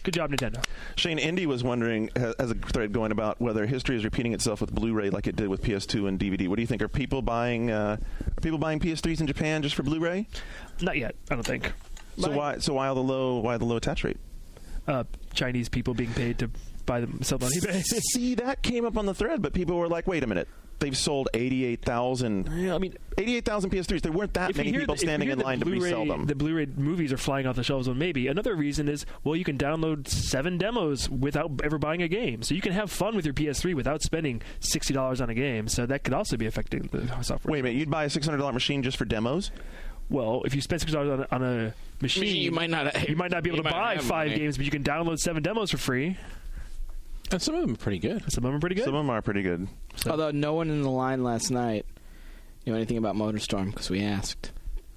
S2: Good job, Nintendo.
S1: Shane, Indy was wondering, as a thread going about whether history is repeating itself with Blu-ray like it did with PS2 and DVD. What do you think? Are people buying PS3s in Japan just for Blu-ray?
S2: Not yet, I don't think.
S1: So why the low attach rate?
S2: Chinese people being paid to buy themselves on eBay.
S1: See, that came up on the thread, but people were like, "Wait a minute." They've sold 88,000.
S2: Yeah, I mean,
S1: 88,000 PS3s. There weren't that many people standing in line to resell them.
S2: The Blu-ray movies are flying off the shelves. Well, maybe another reason is, well, you can download 7 demos without ever buying a game, so you can have fun with your PS3 without spending $60 on a game. So that could also be affecting the software.
S1: Wait a minute, you'd buy a $600 machine just for demos?
S2: Well, if you spend $600 on a machine,
S4: you might not
S2: be able to buy 5 games, but you can download 7 demos for free.
S3: And some of them are pretty good.
S1: Some of them are pretty good.
S4: So. Although no one in the line last night knew anything about MotorStorm because we asked.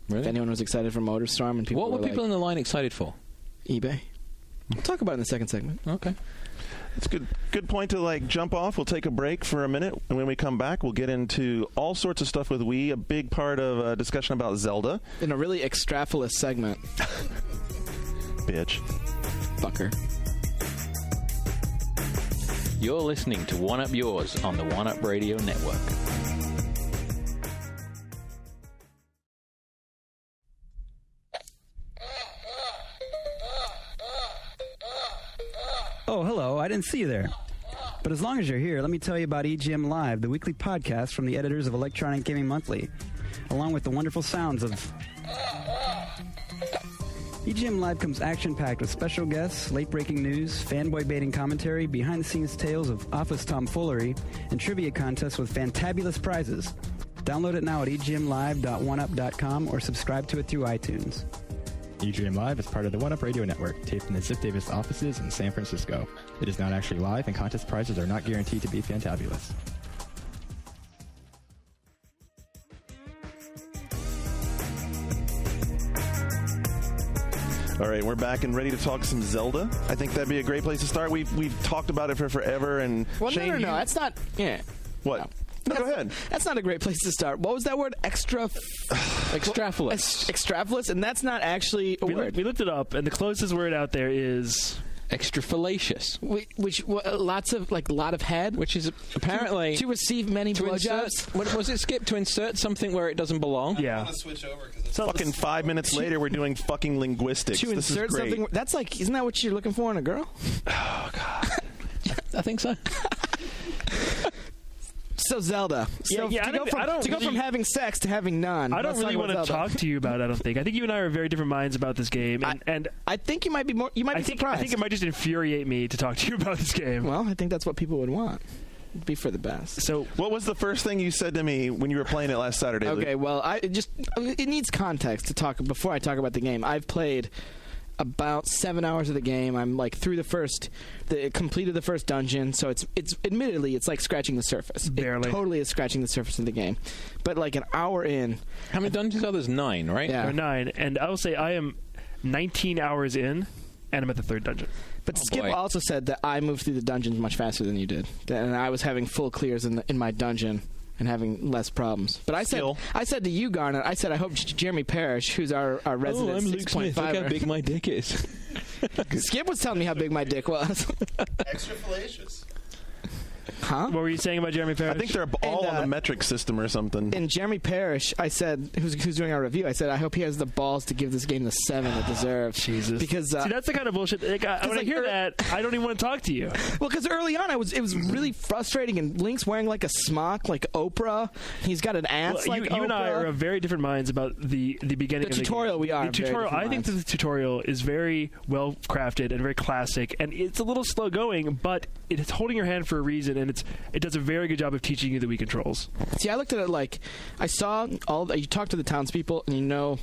S3: Really?
S4: If anyone was excited for MotorStorm, and
S3: what were people in the line excited for?
S4: eBay. We'll talk about it in the second segment.
S3: Okay.
S1: It's a good point to jump off. We'll take a break for a minute, and when we come back, we'll get into all sorts of stuff with Wii. A big part of a discussion about Zelda.
S4: In a really extrapolous segment.
S1: Bitch.
S4: Fucker.
S3: You're listening to One Up Yours on the One Up Radio Network.
S5: Oh, hello. I didn't see you there. But as long as you're here, let me tell you about EGM Live, the weekly podcast from the editors of Electronic Gaming Monthly, along with the wonderful sounds of... EGM Live comes action-packed with special guests, late-breaking news, fanboy-baiting commentary, behind-the-scenes tales of office tomfoolery, and trivia contests with fantabulous prizes. Download it now at egmlive.oneup.com or subscribe to it through iTunes.
S6: EGM Live is part of the One Up Radio Network, taped in the Ziff Davis offices in San Francisco. It is not actually live, and contest prizes are not guaranteed to be fantabulous.
S1: All right, we're back and ready to talk some Zelda. I think that'd be a great place to start. We've talked about it for forever, and
S4: well,
S1: Shane,
S4: no, that's not. Yeah.
S1: What? No, go ahead.
S4: That's not a great place to start. What was that word?
S3: Extrapolous.
S4: Extrapolous, and that's not actually a word.
S2: We looked it up, and the closest word out there is
S3: extra fallacious,
S4: which lot of head,
S3: which is apparently
S4: to receive many blowjobs.
S3: What was it, Skip? To insert something where it doesn't belong?
S2: Yeah.
S7: I want to switch over because it's
S1: Fucking 5 minutes later, we're doing fucking linguistics.
S4: To
S1: this
S4: insert
S1: is great.
S4: something. That's isn't that what you're looking for in a girl?
S1: Oh God.
S3: I think so.
S4: So Zelda. So
S2: yeah,
S4: to go from having sex to having none.
S2: I don't really want to talk to you about it, I don't think. I think you and I are very different minds about this game. And
S4: I think you might be more. You might be surprised.
S2: I think it might just infuriate me to talk to you about this game.
S4: Well, I think that's what people would want. It'd be for the best.
S2: So,
S1: what was the first thing you said to me when you were playing it last Saturday, Luke?
S4: Okay, well, it needs context to talk before I talk about the game. I've played about 7 hours of the game. I'm through completed the first dungeon, so it's admittedly it's like scratching the surface.
S2: Barely.
S4: It totally is scratching the surface of the game. But an hour in,
S3: how many dungeons are there? 9, right?
S4: Yeah.
S2: There are 9, and I will say I am 19 hours in, and I'm at the 3rd dungeon.
S4: But Skip also said that I moved through the dungeons much faster than you did, and I was having full clears in my dungeon and having less problems. But I said to you, Garnet, I said I hope Jeremy Parrish, who's our resident
S3: I'm Luke Smith. Look how big my dick is.
S4: Skip was telling me how big my dick was.
S7: extra fallacious.
S4: Huh?
S2: What were you saying about Jeremy Parrish?
S1: I think they're all on the metric system or something.
S4: And Jeremy Parrish, I said, who's doing our review, I said, I hope he has the balls to give this game the 7 it deserves.
S2: Jesus.
S4: Because
S2: see, that's the kind of bullshit. When I hear that, I don't even want to talk to you.
S4: Well, because early on, it was really frustrating, and Link's wearing a smock like Oprah. He's got an ass like Oprah.
S2: You and I are of very different minds about the beginning of the
S4: tutorial.
S2: Game.
S4: We are.
S2: The tutorial. I think that the tutorial is very well crafted and very classic, and it's a little slow going, but it's holding your hand for a reason, and it does a very good job of teaching you the Wii controls.
S4: See, I looked at it I saw you talk to the townspeople, and you know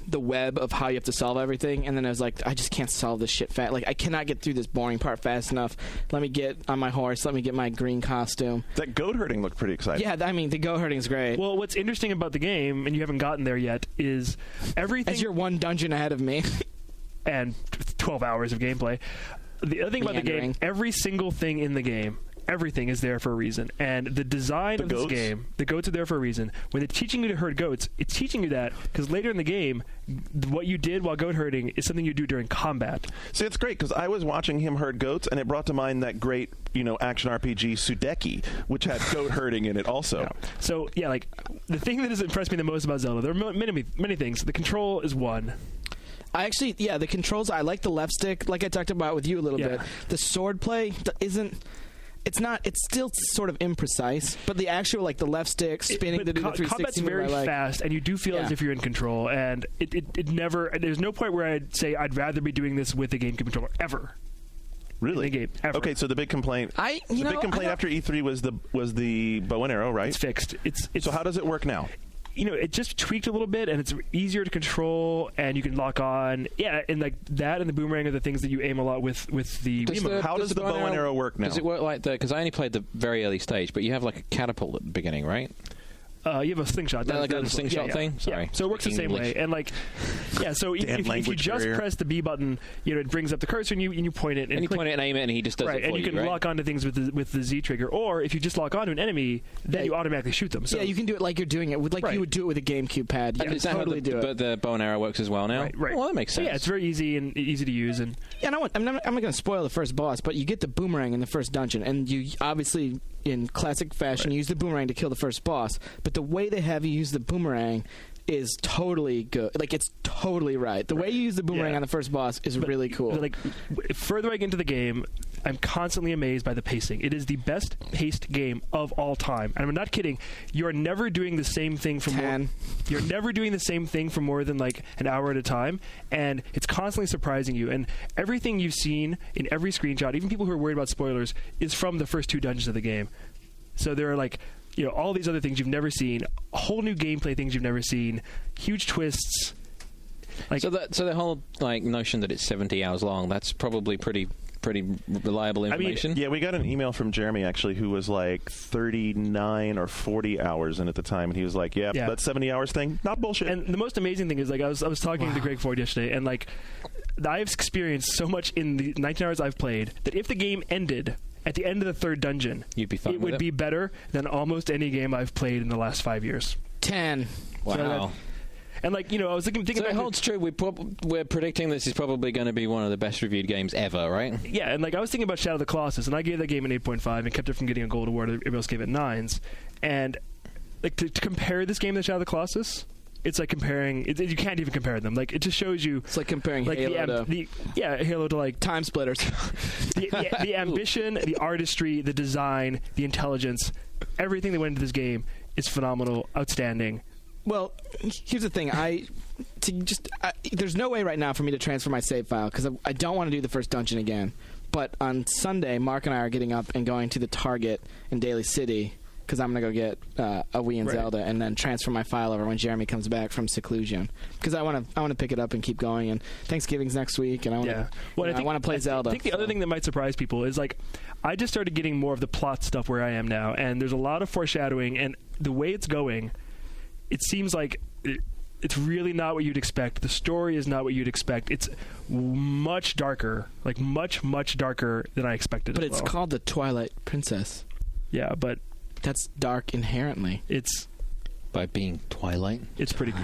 S4: the web of how you have to solve everything, and then I was like, I just can't solve this shit fast. I cannot get through this boring part fast enough. Let me get on my horse. Let me get my green costume.
S1: That goat herding looked pretty exciting.
S4: Yeah, I mean, the goat herding is great.
S2: Well, what's interesting about the game, and you haven't gotten there yet, is everything...
S4: As you're one dungeon ahead of me.
S2: And 12 hours of gameplay. The other thing about the game, every single thing in the game everything is there for a reason. And the design of this game, the goats are there for a reason. When they're teaching you to herd goats, it's teaching you that because later in the game, what you did while goat herding is something you do during combat.
S1: See, it's great because I was watching him herd goats, and it brought to mind that great, action RPG Sudeki, which had goat herding in it also.
S2: Yeah. So, yeah, like, the thing that has impressed me the most about Zelda, there are many things. The control is one.
S4: The controls, I like the left stick, like I talked about with you a little bit. The sword play it's still sort of imprecise, but the actual, like, the left stick spinning to do the 360
S2: combat's very fast, and you do feel as if you're in control, and it never, there's no point where I'd say I'd rather be doing this with a GameCube controller, ever.
S1: Really?
S2: In the game, ever.
S1: Okay, so the big complaint after E3 was the bow and arrow, right?
S2: It's fixed.
S1: So how does it work now?
S2: It just tweaked a little bit, and it's easier to control, and you can lock on. Yeah, and like that and the boomerang are the things that you aim a lot with the Wiimote.
S1: How does the bow and arrow work now?
S3: Does it work like because I only played the very early stage, but you have like a catapult at the beginning, right?
S2: You have a slingshot.
S3: Like a slingshot thing? Sorry.
S2: Yeah. So it works the same way. And so if you just press the B button, it brings up the cursor and you point it.
S3: And you point it and aim it and he just does it for you,
S2: and you can lock onto things with the Z trigger. Or if you just lock onto an enemy, then you automatically shoot them. So
S4: you can do it like you're doing it. You would do it with a GameCube pad.
S3: You can totally do it. But the bow and arrow works as well now?
S2: Right.
S3: Well, that makes sense.
S2: So, it's very easy and easy to use. And
S4: I'm not going to spoil the first boss, but you get the boomerang in the first dungeon, and you obviously, in classic fashion, use the boomerang to kill the first boss. But the way they have you use the boomerang is totally good. Like, it's totally right. The way you use the boomerang on the first boss is really cool.
S2: Like, further I get into the game, I'm constantly amazed by the pacing. It is the best paced game of all time. And I'm not kidding. You're never doing the same thing for You're never doing the same thing for more than like an hour at a time, and it's constantly surprising you. And everything you've seen in every screenshot, even people who are worried about spoilers, is from the first two dungeons of the game. So there are like all these other things you've never seen, whole new gameplay things you've never seen, huge twists. Like,
S3: so the whole notion that it's 70 hours long, that's probably pretty reliable information.
S1: We got an email from Jeremy actually who was like 39 or 40 hours in at the time, and he was like, that 70 hours thing, not bullshit.
S2: And the most amazing thing is, like, I was talking to Greg Ford yesterday, and like I've experienced so much in the 19 hours I've played that if the game ended at the end of the third dungeon,
S3: you'd be fine
S2: it would be better than almost any game I've played in the last 5 years.
S4: 10.
S3: Wow.
S2: And I was thinking
S3: so
S2: about
S3: it holds true. We're predicting this is probably going to be one of the best reviewed games ever, right?
S2: Yeah, and I was thinking about Shadow of the Colossus, and I gave that game an 8.5 and kept it from getting a gold award. Everybody else gave it 9s. And to compare this game to Shadow of the Colossus, it's like comparing. You can't even compare them. Like, it just shows you.
S4: It's like comparing Halo to
S2: Halo to like
S4: Time Splitters.
S2: the ambition, the artistry, the design, the intelligence, everything that went into this game is phenomenal, outstanding.
S4: Well, here's the thing. There's no way right now for me to transfer my save file because I don't want to do the first dungeon again. But on Sunday, Mark and I are getting up and going to the Target in Daly City because I'm going to go get a Wii and Zelda and then transfer my file over when Jeremy comes back from seclusion. Because I want to pick it up and keep going. And Thanksgiving's next week, and I want to play Zelda.
S2: I think the other thing that might surprise people is I just started getting more of the plot stuff where I am now, and there's a lot of foreshadowing, and the way it's going, it seems like it's really not what you'd expect. The story is not what you'd expect. It's much darker, like much, much darker than I expected.
S4: But it's called the Twilight Princess.
S2: Yeah, but
S4: that's dark inherently.
S2: It's
S3: by being Twilight.
S2: It's pretty.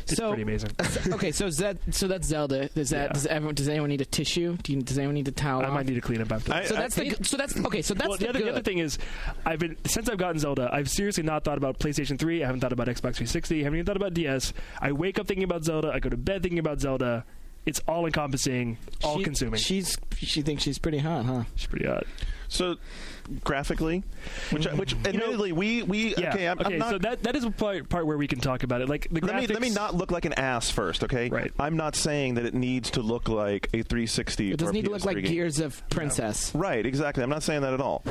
S2: It's pretty amazing.
S4: Okay, so that's Zelda. Does anyone need a tissue? Does anyone need a towel?
S2: I might need to clean up after. The other thing is, since I've gotten Zelda, I've seriously not thought about PlayStation 3. I haven't thought about Xbox 360. I haven't even thought about DS. I wake up thinking about Zelda. I go to bed thinking about Zelda. It's all encompassing, all consuming.
S4: She thinks she's pretty hot, huh?
S2: She's pretty hot.
S1: So, graphically, which admittedly I'm not.
S2: So that is a part where we can talk about it. Like the graphics.
S1: Let me not look like an ass first, okay?
S2: Right.
S1: I'm not saying that it needs to look like a 360.
S4: It doesn't need to look like
S1: game.
S4: Gears of Princess.
S1: No. Right. Exactly. I'm not saying that at all.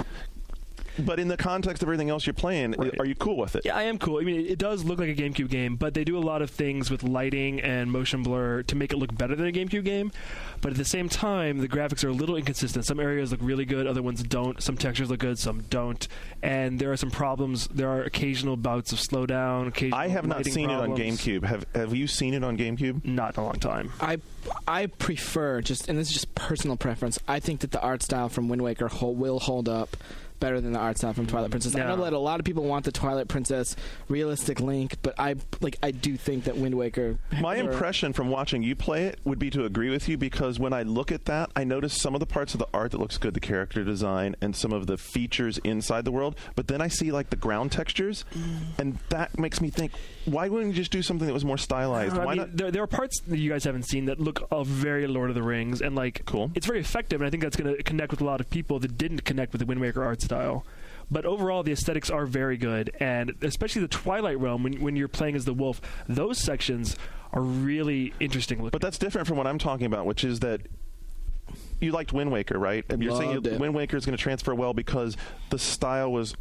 S1: But in the context of everything else you're playing, are you cool with it?
S2: Yeah, I am cool. I mean, it does look like a GameCube game, but they do a lot of things with lighting and motion blur to make it look better than a GameCube game. But at the same time, the graphics are a little inconsistent. Some areas look really good, other ones don't. Some textures look good, some don't. And there are some problems. There are occasional bouts of slowdown.
S1: I have not seen
S2: problems.
S1: It on GameCube. Have you seen it on GameCube?
S2: Not in a long time.
S4: I prefer, and this is just personal preference, I think that the art style from Wind Waker will hold up better than the art style from Twilight Princess.
S2: No.
S4: I know that a lot of people want the Twilight Princess realistic Link, but I do think that Wind Waker.
S1: My impression from watching you play it would be to agree with you, because when I look at that, I notice some of the parts of the art that looks good, the character design, and some of the features inside the world. But then I see like the ground textures, and that makes me think, why wouldn't you just do something that was more stylized? Why not?
S2: There are parts that you guys haven't seen that look very Lord of the Rings, and like
S1: Cool.
S2: It's very effective, and I think that's going to connect with a lot of people that didn't connect with the Wind Waker art style. But overall, the aesthetics are very good, and especially the Twilight Realm, when you're playing as the wolf, those sections are really interesting looking.
S1: But that's different from what I'm talking about, which is that you liked Wind Waker, right? And you're saying Wind Waker is going to transfer well because the style was.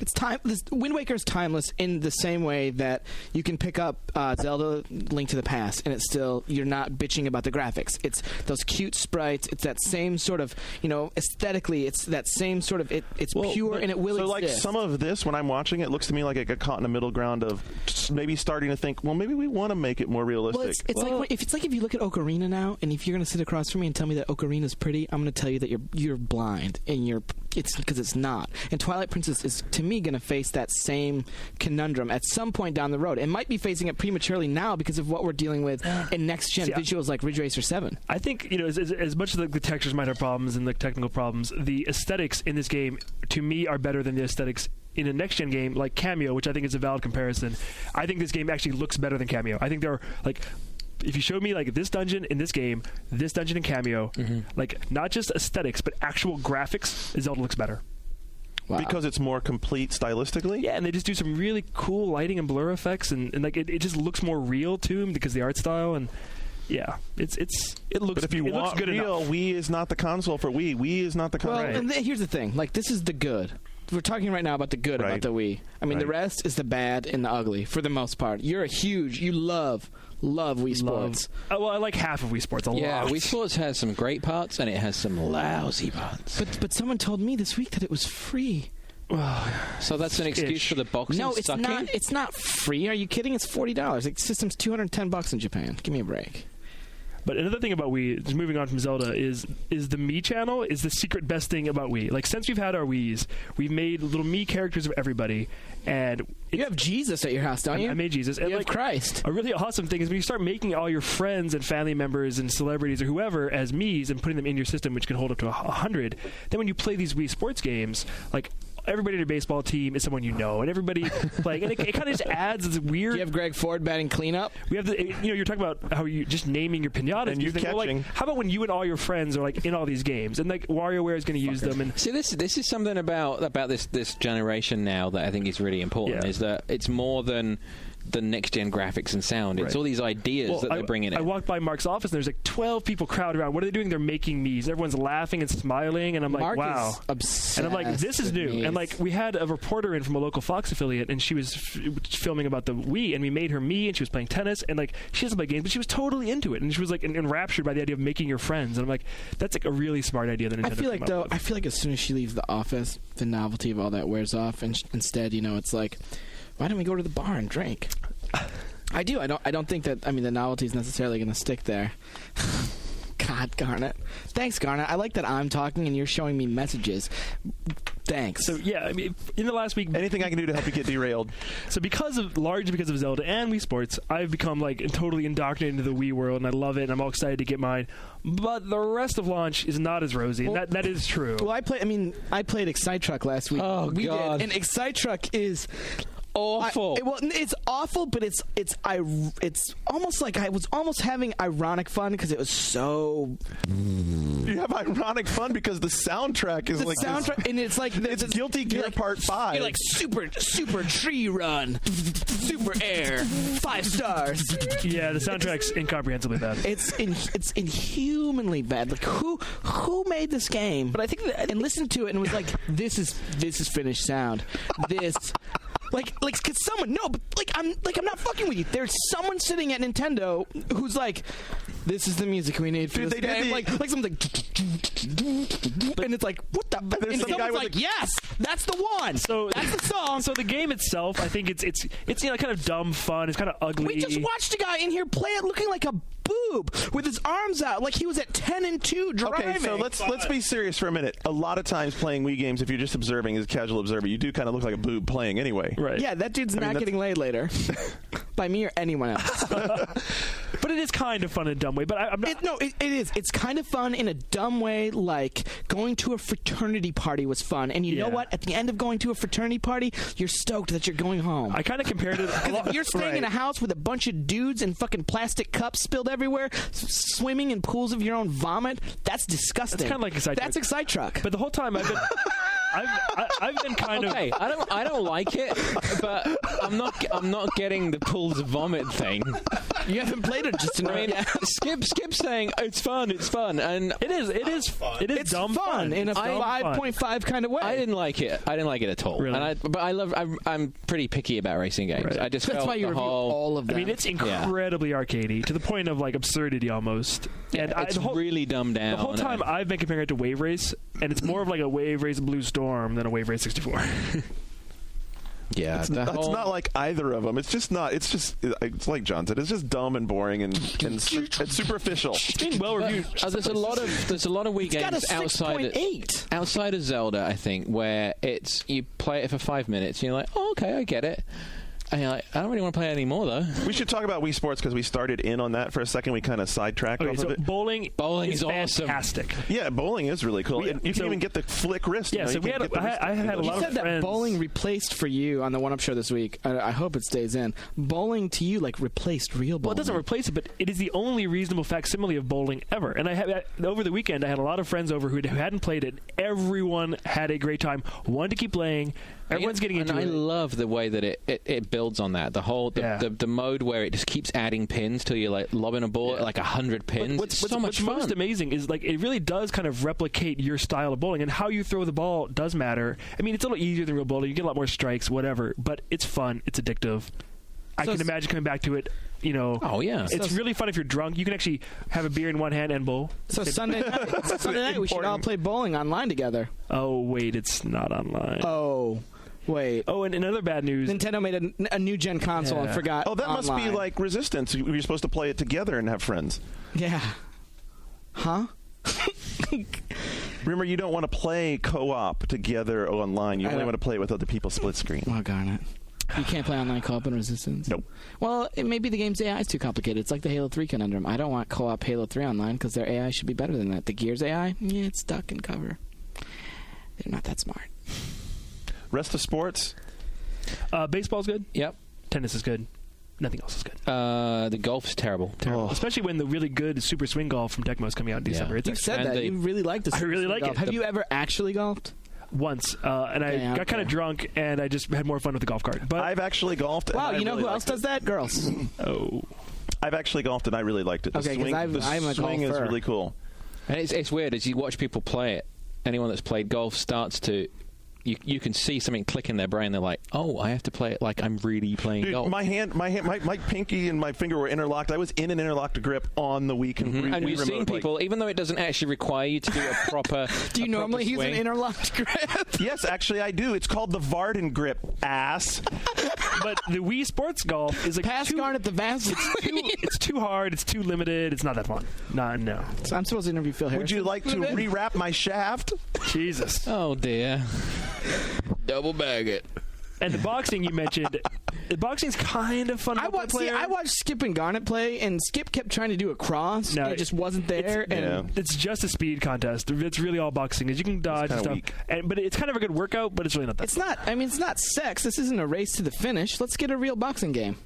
S4: It's time. Wind Waker's timeless in the same way that you can pick up Zelda: Link to the Past, and it's still, you're not bitching about the graphics. It's those cute sprites. It's that same sort of, aesthetically. It's that same sort of. It's pure and it will exist.
S1: So like some of this, when I'm watching it, looks to me like it got caught in the middle ground of maybe starting to think, well, maybe we want to make it more realistic.
S4: Well, it's like if you look at Ocarina now, and if you're going to sit across from me and tell me that Ocarina's pretty, I'm going to tell you that you're blind, and it's because it's not. And Twilight Princess is, to me, going to face that same conundrum at some point down the road. It might be facing it prematurely now because of what we're dealing with in next-gen visuals like Ridge Racer 7.
S2: I think, as much as the textures might have problems and the technical problems, the aesthetics in this game, to me, are better than the aesthetics in a next-gen game like Cameo, which I think is a valid comparison. I think this game actually looks better than Cameo. I think there are, if you showed me this dungeon in this game, this dungeon in Cameo, not just aesthetics but actual graphics, Zelda looks better.
S4: Wow.
S1: Because it's more complete stylistically?
S2: Yeah, and they just do some really cool lighting and blur effects, and it just looks more real to them because of the art style, and yeah, it looks.
S1: But if you want
S2: good
S1: real,
S2: enough.
S1: Wii is not the console for Wii. Wii is not the console.
S4: Well, and here's the thing. This is the good. We're talking right now about the good about the Wii. I mean, the rest is the bad and the ugly for the most part. You love Wii Sports.
S2: Well, I like half of Wii Sports a lot.
S3: Yeah, Wii Sports has some great parts, and it has some lousy parts.
S4: But someone told me this week that it was free.
S3: So that's an excuse for the boxing
S4: No, it's
S3: sucking?
S4: not. It's not free. Are you kidding? It's $40. The system's $210 in Japan. Give me a break.
S2: But another thing about Wii, just moving on from Zelda, is the Mii channel is the secret best thing about Wii. Since we've had our Wiis, we've made little Mii characters of everybody, and
S4: you have Jesus at your house, don't you?
S2: I made Jesus. And
S4: you have Christ.
S2: A really awesome thing is when you start making all your friends and family members and celebrities or whoever as Miis and putting them in your system, which can hold up to 100. Then when you play these Wii Sports games, everybody in your baseball team is someone you know, and everybody playing, and it kind of just adds this weird.
S4: Do you have Greg Ford batting cleanup?
S2: We have you're talking about how you just naming your pinatas,
S1: and you catching.
S2: How about when you and all your friends are in all these games, and WarioWare is going to use them? And
S3: see, this is something about this generation now that I think is really important. Is that it's more than the next-gen graphics and sound. It's all these ideas that they're bringing in.
S2: I walked by Mark's office, and there's 12 people crowded around. What are they doing? They're making Miis. Everyone's laughing and smiling, and I'm like,
S4: Mark
S2: wow.
S4: Is obsessed
S2: and I'm like, this is new.
S4: Miis.
S2: And we had a reporter in from a local Fox affiliate, and she was filming about the Wii, and we made her Mii, and she was playing tennis, and she doesn't play games, but she was totally into it, and she was enraptured by the idea of making your friends. And I'm like, that's a really smart idea that Nintendo
S4: I feel like as soon as she leaves the office, the novelty of all that wears off, and instead, it's like, why don't we go to the bar and drink? I do. I don't think that. I mean, the novelty is necessarily going to stick there. God, Garnet. Thanks, Garnet. I like that I'm talking and you're showing me messages. Thanks.
S2: So yeah, I mean, in the last week,
S1: anything I can do to help you get derailed.
S2: So largely because of Zelda and Wii Sports, I've become totally indoctrinated into the Wii world, and I love it, and I'm all excited to get mine. But the rest of launch is not as rosy, and that is true.
S4: Well, I played Excite Truck last week.
S3: Oh,
S4: we
S3: God.
S4: did, and Excite Truck is
S3: awful.
S4: It's awful, but it's almost like I was almost having ironic fun because it was so.
S1: You have ironic fun because the soundtrack is
S4: and it's
S1: it's Guilty Gear Part 5.
S4: You're super tree run, super air, 5 stars.
S2: Yeah, the soundtrack's incomprehensibly bad.
S4: It's inhumanly bad. Who made this game? But I think and listened to it and was like, this is finished sound. This. Could someone I'm not fucking with you. There's someone sitting at Nintendo who's like, this is the music we need for this game. Someone's like, and it's like, what
S1: There's some guy
S4: someone's
S1: with
S4: like, yes, that's the one.
S2: So
S4: that's the song.
S2: So the game itself, I think it's kind of dumb fun. It's kind of ugly.
S4: We just watched a guy in here play it looking like a boob with his arms out, like he was at 10-2 driving.
S1: Okay, so let's be serious for a minute. A lot of times playing Wii games, if you're just observing as a casual observer, you do kind of look like a boob playing anyway.
S2: Right.
S4: Yeah, that dude's not getting laid later by me or anyone else.
S2: But it is kind of fun in a dumb way. But I'm not.
S4: It is. It's kind of fun in a dumb way, like going to a fraternity party was fun. And you know what? At the end of going to a fraternity party, you're stoked that you're going home.
S2: I kind of compared it.
S4: If you're staying in a house with a bunch of dudes and fucking plastic cups spilled everywhere, swimming in pools of your own vomit, that's disgusting.
S2: That's kind of like Excite
S4: That's
S2: Truck.
S4: Excite Truck.
S2: But the whole time I've been kind of.
S3: Okay, I don't like it, but I'm not getting the pools of vomit thing.
S4: You haven't played it just enough.
S3: I mean, Skip's saying it's fun, and
S2: It is
S4: it's
S2: dumb
S4: fun in a
S2: Dumb
S4: 5.5 kind of way.
S3: I didn't like it. I didn't like it at all.
S2: Really?
S3: But I'm pretty picky about racing games.
S2: Right.
S3: I just
S4: That's
S3: felt
S4: why you
S3: the
S4: review
S3: whole.
S4: all of them.
S2: I mean, it's incredibly arcadey to the point of like absurdity almost. And
S3: It's really dumbed down.
S2: The whole time I've been comparing it to Wave Race, and it's more of like a Wave Race Blue Storm than a Wave Race 64.
S3: Yeah,
S1: It's not like either of them. It's just not. It's like John said. It's just dumb and boring and superficial.
S2: It's being well reviewed.
S3: There's a lot of Wii
S4: got a
S3: games outside of Zelda, I think, where it's you play it for 5 minutes and you're like, oh, okay, I get it. And you're like, I don't really want to play it anymore, though.
S1: We should talk about Wii Sports because we started in on that for a second. We kind of sidetracked off
S2: So
S1: of it.
S2: bowling
S3: is awesome.
S2: fantastic.
S1: Yeah, bowling is really cool. You can even get the flick wrist.
S2: Yeah, so I had a lot
S4: You
S2: of
S4: said that
S2: friends.
S4: bowling replaced for you on the One Up Show this week. I hope it stays in. Bowling to you like replaced real bowling.
S2: Well, it doesn't replace it, but it is the only reasonable facsimile of bowling ever. And over the weekend, I had a lot of friends over who hadn't played it. Everyone had a great time. Wanted to keep playing. Everyone's getting into
S3: it. And
S2: it.
S3: I love the way that it builds on that. The mode where it just keeps adding pins till you're like lobbing a ball at like 100 pins.
S2: What's
S3: so much fun.
S2: Most amazing is like it really does kind of replicate your style of bowling, and how you throw the ball does matter. I mean, it's a little easier than real bowling. You get a lot more strikes, whatever. But it's fun. It's addictive. I can imagine coming back to it.
S3: Oh yeah,
S2: it's really fun if you're drunk. You can actually have a beer in one hand and bowl.
S4: So Sunday night we should all play bowling online together.
S2: Oh wait, it's not online.
S4: Oh. Wait.
S2: Oh, and another bad news.
S4: Nintendo made a new gen console and forgot.
S1: Oh, that
S4: online.
S1: must be like Resistance. You're supposed to play it together and have friends.
S4: Yeah. Huh?
S1: Remember, you don't want to play co-op together want to play it with other people split screen.
S4: Oh, darn it. You can't play online co-op in Resistance?
S1: Nope.
S4: Well, maybe the game's AI is too complicated. It's like the Halo 3 conundrum. I don't want co-op Halo 3 online because their AI should be better than that. The Gears AI, it's duck and cover. They're not that smart.
S1: Rest of sports?
S2: Baseball's good.
S3: Yep.
S2: Tennis is good. Nothing else is good.
S3: The golf's terrible.
S1: Oh.
S2: Especially when the really good Super Swing Golf from Tecmo is coming out in December. It's
S4: You've said that. You really like the Super
S2: really
S4: Swing
S2: like
S4: golf.
S2: it.
S4: Have you ever actually golfed?
S2: once, and I got kind of drunk, and I just had more fun with the golf cart. But
S1: I've actually golfed.
S4: Wow,
S1: and
S4: you know
S1: really
S4: who else does that? Girls.
S2: Oh.
S1: I've actually golfed, and I really liked it. The
S4: Okay, 'cause
S1: swing,
S4: I'm a
S1: swing is
S4: golfer.
S1: really cool.
S3: And it's weird as you watch people play it. Anyone that's played golf starts to. You can see something click in their brain. They're like, "Oh, I have to play it like I'm really playing
S1: Dude,
S3: golf."
S1: my pinky and my finger were interlocked. I was in an interlocked grip on the Wii.
S3: And you've seen people, even though it doesn't actually require you to do a proper.
S4: Do you normally use an
S3: swing.
S4: interlocked grip?
S1: Yes, actually, I do. It's called the Varden grip. Ass.
S2: But the Wii Sports Golf is like
S4: Pass Garnet the Vaseline.
S2: it's too hard. It's too limited. It's not that fun. No.
S4: So I'm supposed to interview Phil Harrison.
S1: Would you like to rewrap my shaft?
S2: Jesus.
S3: Oh dear. Double bag it.
S2: And the boxing you mentioned, the boxing's kind of fun.
S4: I watched Skip and Garnet play, and Skip kept trying to do a cross, and it just wasn't there.
S2: It's just a speed contest. It's really all boxing. You can dodge and stuff. But it's kind of a good workout, but it's really not that.
S4: It's not. I mean, it's not sex. This isn't a race to the finish. Let's get a real boxing game.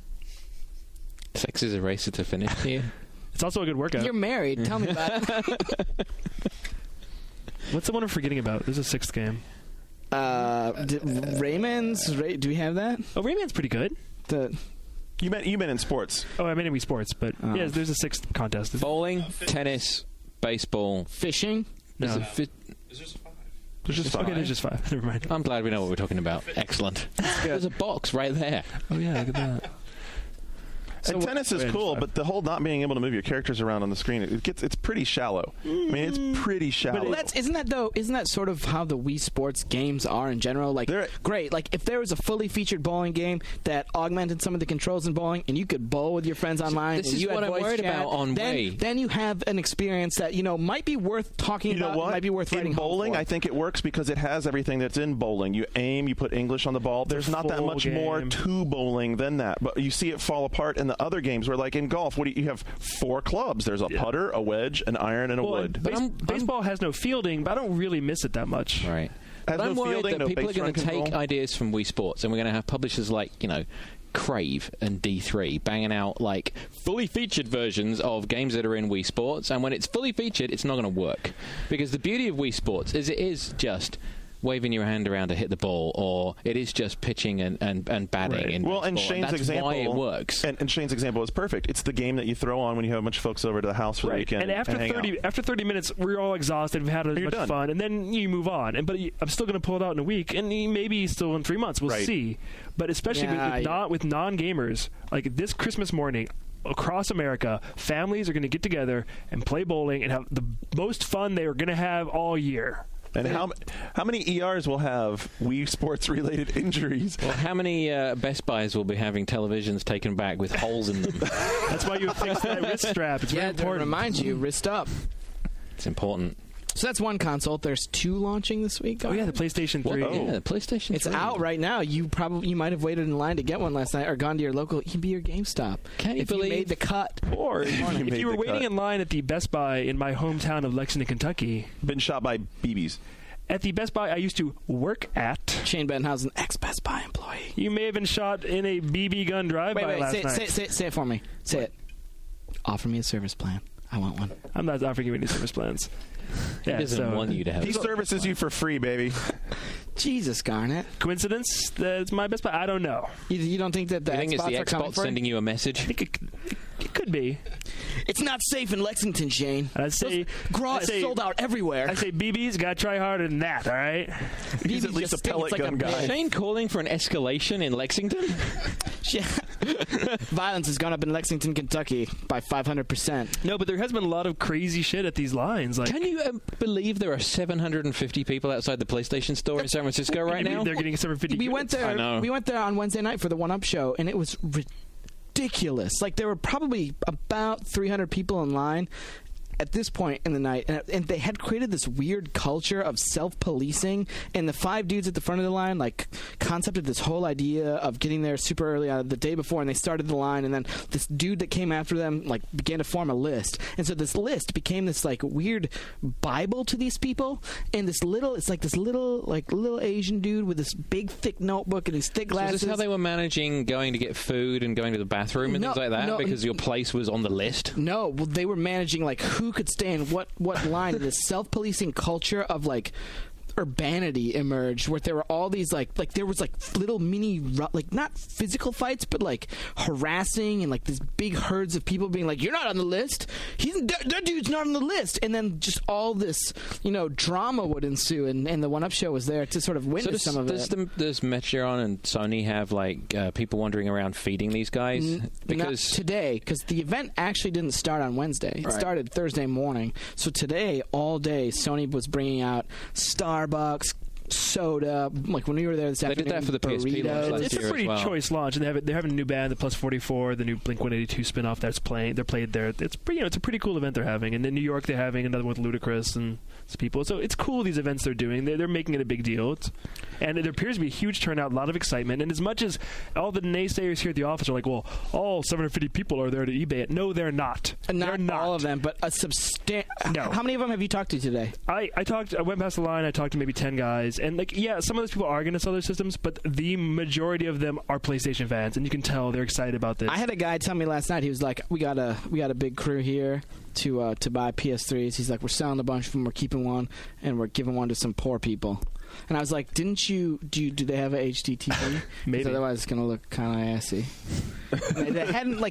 S3: Sex is a race to the finish here.
S2: It's also a good workout.
S4: You're married. Tell me about it.
S2: What's the one I'm forgetting about? There's a sixth game.
S4: Rayman's. Do we have that?
S2: Oh, Rayman's pretty good.
S1: You meant in sports.
S2: Oh, I meant in Wii Sports, but yeah, there's a sixth contest.
S3: Bowling, tennis, baseball,
S4: fishing.
S2: No.
S7: There's just 5.
S1: There's just 5.
S2: Okay, there's just 5. Never mind.
S3: I'm glad we know what we're talking about. Excellent. There's a box right there.
S2: Oh yeah, look at that.
S1: And tennis is cool, but the whole not being able to move your characters around on the screen, it's pretty shallow. I mean, it's pretty shallow.
S4: But isn't that sort of how the Wii Sports games are in general? Like, great. Like, if there was a fully featured bowling game that augmented some of the controls in bowling, and you could bowl with your friends online,
S3: this
S4: and
S3: is
S4: you
S3: what
S4: had
S3: I'm
S4: voice
S3: worried
S4: chat,
S3: about on Wii.
S4: Then you have an experience that might be worth talking about.
S1: What?
S4: Might be worth writing
S1: in bowling.
S4: home for.
S1: I think it works because it has everything that's in bowling. You aim, you put English on the ball. There's not that much more to bowling than that. But you see it fall apart in the other games where, like in golf, you have 4 clubs. There's a putter, a wedge, an iron, and a wood.
S2: Baseball has no fielding, but I don't really miss it that much.
S3: Right. But I'm worried that people are going to take ideas from Wii Sports, and we're going to have publishers like, Crave and D3 banging out like fully featured versions of games that are in Wii Sports, and when it's fully featured, it's not going to work. Because the beauty of Wii Sports is it is just waving your hand around to hit the ball, or it is just pitching and batting.
S1: Right.
S3: In
S1: well, and
S3: baseball,
S1: Shane's example,
S3: why it works.
S1: And Shane's example is perfect. It's the game that you throw on when you have a bunch of folks over to the house for the weekend.
S2: And after 30 minutes, we're all exhausted. We've had much fun, and then you move on. But I'm still going to pull it out in a week, and maybe still in 3 months. We'll see. But especially with non-gamers, like this Christmas morning, across America, families are going to get together and play bowling and have the most fun they are going to have all year.
S1: And how many ERs will have Wii Sports-related injuries?
S3: Well, how many Best Buys will be having televisions taken back with holes in them?
S2: That's why you fix that wrist strap. It's very important.
S4: To remind you, wrist up.
S3: It's important.
S4: So that's one console. There's 2 launching this week.
S2: Oh yeah, the PlayStation 3.
S3: Yeah, the PlayStation 3.
S4: It's out right now. You might have waited in line to get one last night, or gone to your local EB or GameStop.
S3: Can you believe
S4: you made the cut?
S2: Or if you were waiting in line at the Best Buy in my hometown of Lexington, Kentucky,
S1: been shot by BBs.
S2: At the Best Buy I used to work at,
S4: Shane Benhausen, ex-Best Buy employee.
S2: You may have been shot in a BB gun drive-by last night.
S4: Say it for me. Say it. Offer me a service plan. I want one.
S2: I'm not offering you any service plans.
S3: He doesn't want you to have.
S1: He services you for free, baby.
S4: Jesus, Garnet.
S2: Coincidence? That's my Best Buy? I don't know.
S4: You don't think that the
S3: Xbox
S4: it's the
S3: Xbox sending you a message?
S2: I think it could be.
S4: It's not safe in Lexington, Shane.
S2: I'd say
S4: Gras is sold out everywhere.
S2: I say BB's got to try harder than that, all right?
S1: He's at least a pellet gun guy.
S3: Shane calling for an escalation in Lexington?
S4: Violence has gone up in Lexington, Kentucky by 500%.
S2: No, but there has been a lot of crazy shit at these lines. Like,
S3: can you believe there are 750 people outside the PlayStation store in San Francisco right now?
S2: They're getting 750.
S4: We went there.
S3: I know.
S4: We went there on Wednesday night for the One Up show, and it was ridiculous. Like, there were probably about 300 people in line at this point in the night, and they had created this weird culture of self-policing, and the 5 dudes at the front of the line concepted this whole idea of getting there super early the day before, and they started the line, and then this dude that came after them began to form a list, and so this list became this weird Bible to these people, and this little Asian dude with this big thick notebook and his thick glasses.
S3: So is this how they were managing going to get food and going to the bathroom and things like that because your place was on the list?
S4: No, well, they were managing who could stay in what line, and this self-policing culture of urbanity emerged, where there were all these there was little mini not physical fights, but harassing and these big herds of people being you're not on the list, that dude's not on the list, and then just all this drama would ensue, and the One Up show was there to sort of witness some of it.
S3: Does Metron and Sony have people wandering around feeding these guys?
S4: Because not today, because the event actually didn't start on Wednesday. It started Thursday morning. So today, all day, Sony was bringing out Starbucks, soda. When we were there this afternoon,
S3: they did that for the PSP launch last
S2: It's a pretty choice launch, and they're having a new band, the Plus 44, the new Blink-182 spinoff that's playing. They're played there. It's it's a pretty cool event they're having. And in New York, they're having another one with Ludacris and people. So it's cool, these events they're doing. They're making it a big deal. And there appears to be a huge turnout, a lot of excitement. And as much as all the naysayers here at the office are well, all 750 people are there to eBay it. No, they're not.
S4: Not all of them, but a substantial.
S2: No.
S4: How many of them have you talked to today?
S2: I went past the line. I talked to maybe 10 guys. And some of those people are going to sell their systems, but the majority of them are PlayStation fans, and you can tell they're excited about this.
S4: I had a guy tell me last night. He was like, "We got a big crew here. to buy PS3s. He's like, we're selling a bunch of them, we're keeping one, and we're giving one to some poor people. And I was like, do they have an HD TV?
S2: Maybe.
S4: Otherwise it's going to look kind of assy.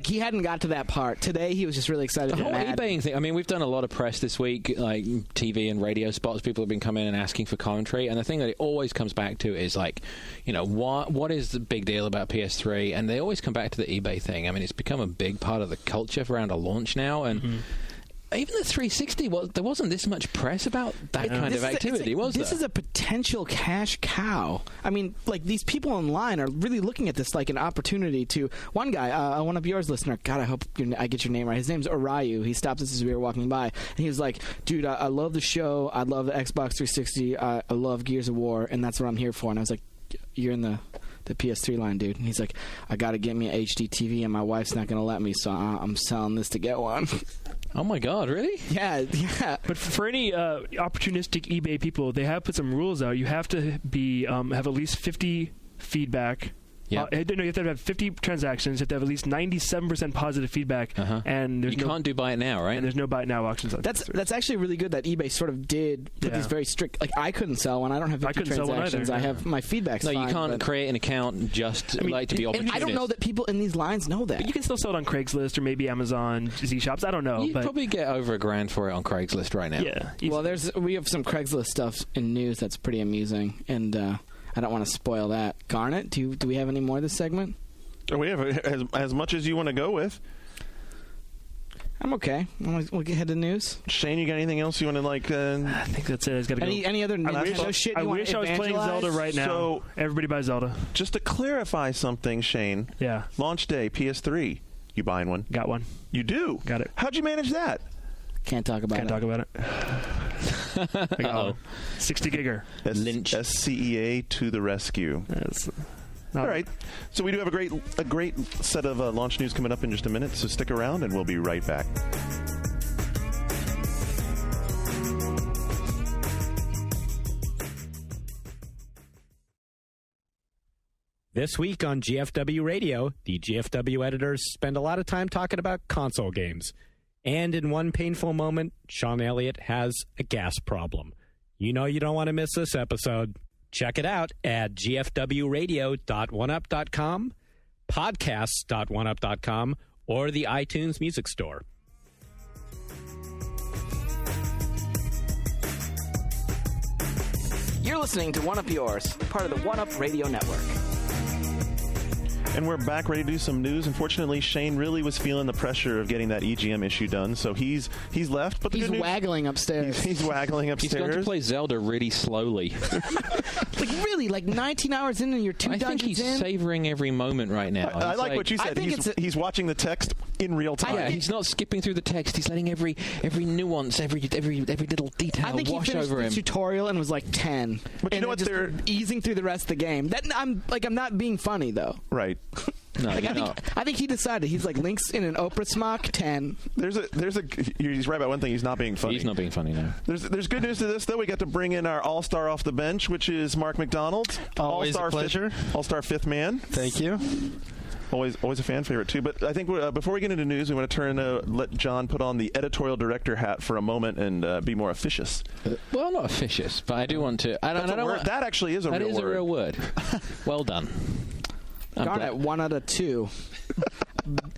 S4: He hadn't got to that part. Today he was just really excited.
S3: The whole eBaying thing. I mean, we've done a lot of press this week, like TV and radio spots. People have been coming in and asking for commentary, and the thing that it always comes back to is like, what is the big deal about PS3? And they always come back to the eBay thing. I mean, it's become a big part of the culture around a launch now, and even the 360, there wasn't this much press about that kind of activity, was there?
S4: This is a potential cash cow. I mean, like, these people online are really looking at this like an opportunity to... One guy, one of yours listener, God, I hope I get your name right. His name's Arayu. He stopped us as we were walking by, and he was like, dude, I love the show. I love the Xbox 360. I love Gears of War, and that's what I'm here for. And I was like, you're in the PS3 line, dude. And he's like, I got to get me an HD TV, and my wife's not going to let me, so I'm selling this to get one.
S3: Oh my God, really?
S4: Yeah.
S2: But for any opportunistic eBay people, they have put some rules out. You have to be have at least 50 feedback.
S3: Yeah.
S2: No, you have to have 50 transactions. You have to have at least 97% positive feedback. And
S3: you can't do buy it now, right?
S2: And there's no buy it now auctions.
S4: That's actually really good that eBay sort of did put these very strict. Like, I couldn't sell one. I don't have 50 transactions. I have my feedback's
S3: No,
S4: fine,
S3: you can't create an account just to be opportunist.
S4: I don't know that people in these lines know that.
S2: But you can still sell it on Craigslist or maybe Amazon Z shops. I don't know.
S3: You'd probably get over $1,000 for it on Craigslist right now.
S2: Yeah.
S4: Well, we have some Craigslist stuff in news that's pretty amusing, and I don't want to spoil that. Garnet, do we have any more this segment?
S1: We have as much as you want to go with.
S4: I'm okay. We'll get ahead to news.
S1: Shane, you got anything else you want to like?
S2: I think that's it. It's got to go.
S4: Any other Nintendo shit you want to evangelize?
S2: I wish I was playing Zelda right now.
S1: So,
S2: everybody buy Zelda.
S1: Just to clarify something, Shane.
S2: Yeah.
S1: Launch day, PS3. You buying one?
S2: Got one.
S1: You do?
S2: Got it.
S1: How'd you manage that?
S4: Can't talk about it.
S2: I got 60 gigger.
S3: Lynch.
S1: SCEA to the rescue. All right. So we do have a great set of launch news coming up in just a minute, so stick around and we'll be right back.
S8: This week on GFW Radio, the GFW editors spend a lot of time talking about console games. And in one painful moment, Sean Elliott has a gas problem. You know you don't want to miss this episode. Check it out at gfwradio.oneup.com, podcasts.oneup.com, or the iTunes Music Store.
S4: You're listening to One Up Yours, part of the One Up Radio Network.
S1: And we're back ready to do some news. Unfortunately, Shane really was feeling the pressure of getting that EGM issue done, so he's left. But
S4: he's waggling upstairs.
S1: He's waggling upstairs.
S3: He's going to play Zelda really slowly.
S4: Like 19 hours in and you're two dungeons in?
S3: I think he's savoring every moment right now.
S1: I like what you said. He's watching the text in real time.
S3: Yeah, he's not skipping through the text. He's letting every nuance, every little detail wash over him.
S4: I think he finished the tutorial and was like 10.
S1: But you know what? They're
S4: easing through the rest of the game. I'm not being funny though.
S1: Right.
S3: No,
S4: I think he decided. He's like Link's in an Oprah smock 10.
S1: He's right about one thing. He's not being funny.
S3: He's not being funny now.
S1: There's good news to this though. We got to bring in our all-star off the bench, which is Mark McDonald.
S7: Always a pleasure.
S1: All-star fifth man.
S7: Thank you.
S1: Always a fan favorite too. But I think before we get into news, we want to let John put on the editorial director hat for a moment and be more officious.
S3: Well, not officious, but I do want to.
S1: That actually is a real word. That is a real word.
S3: Well done.
S4: Gone at 1 out of 2.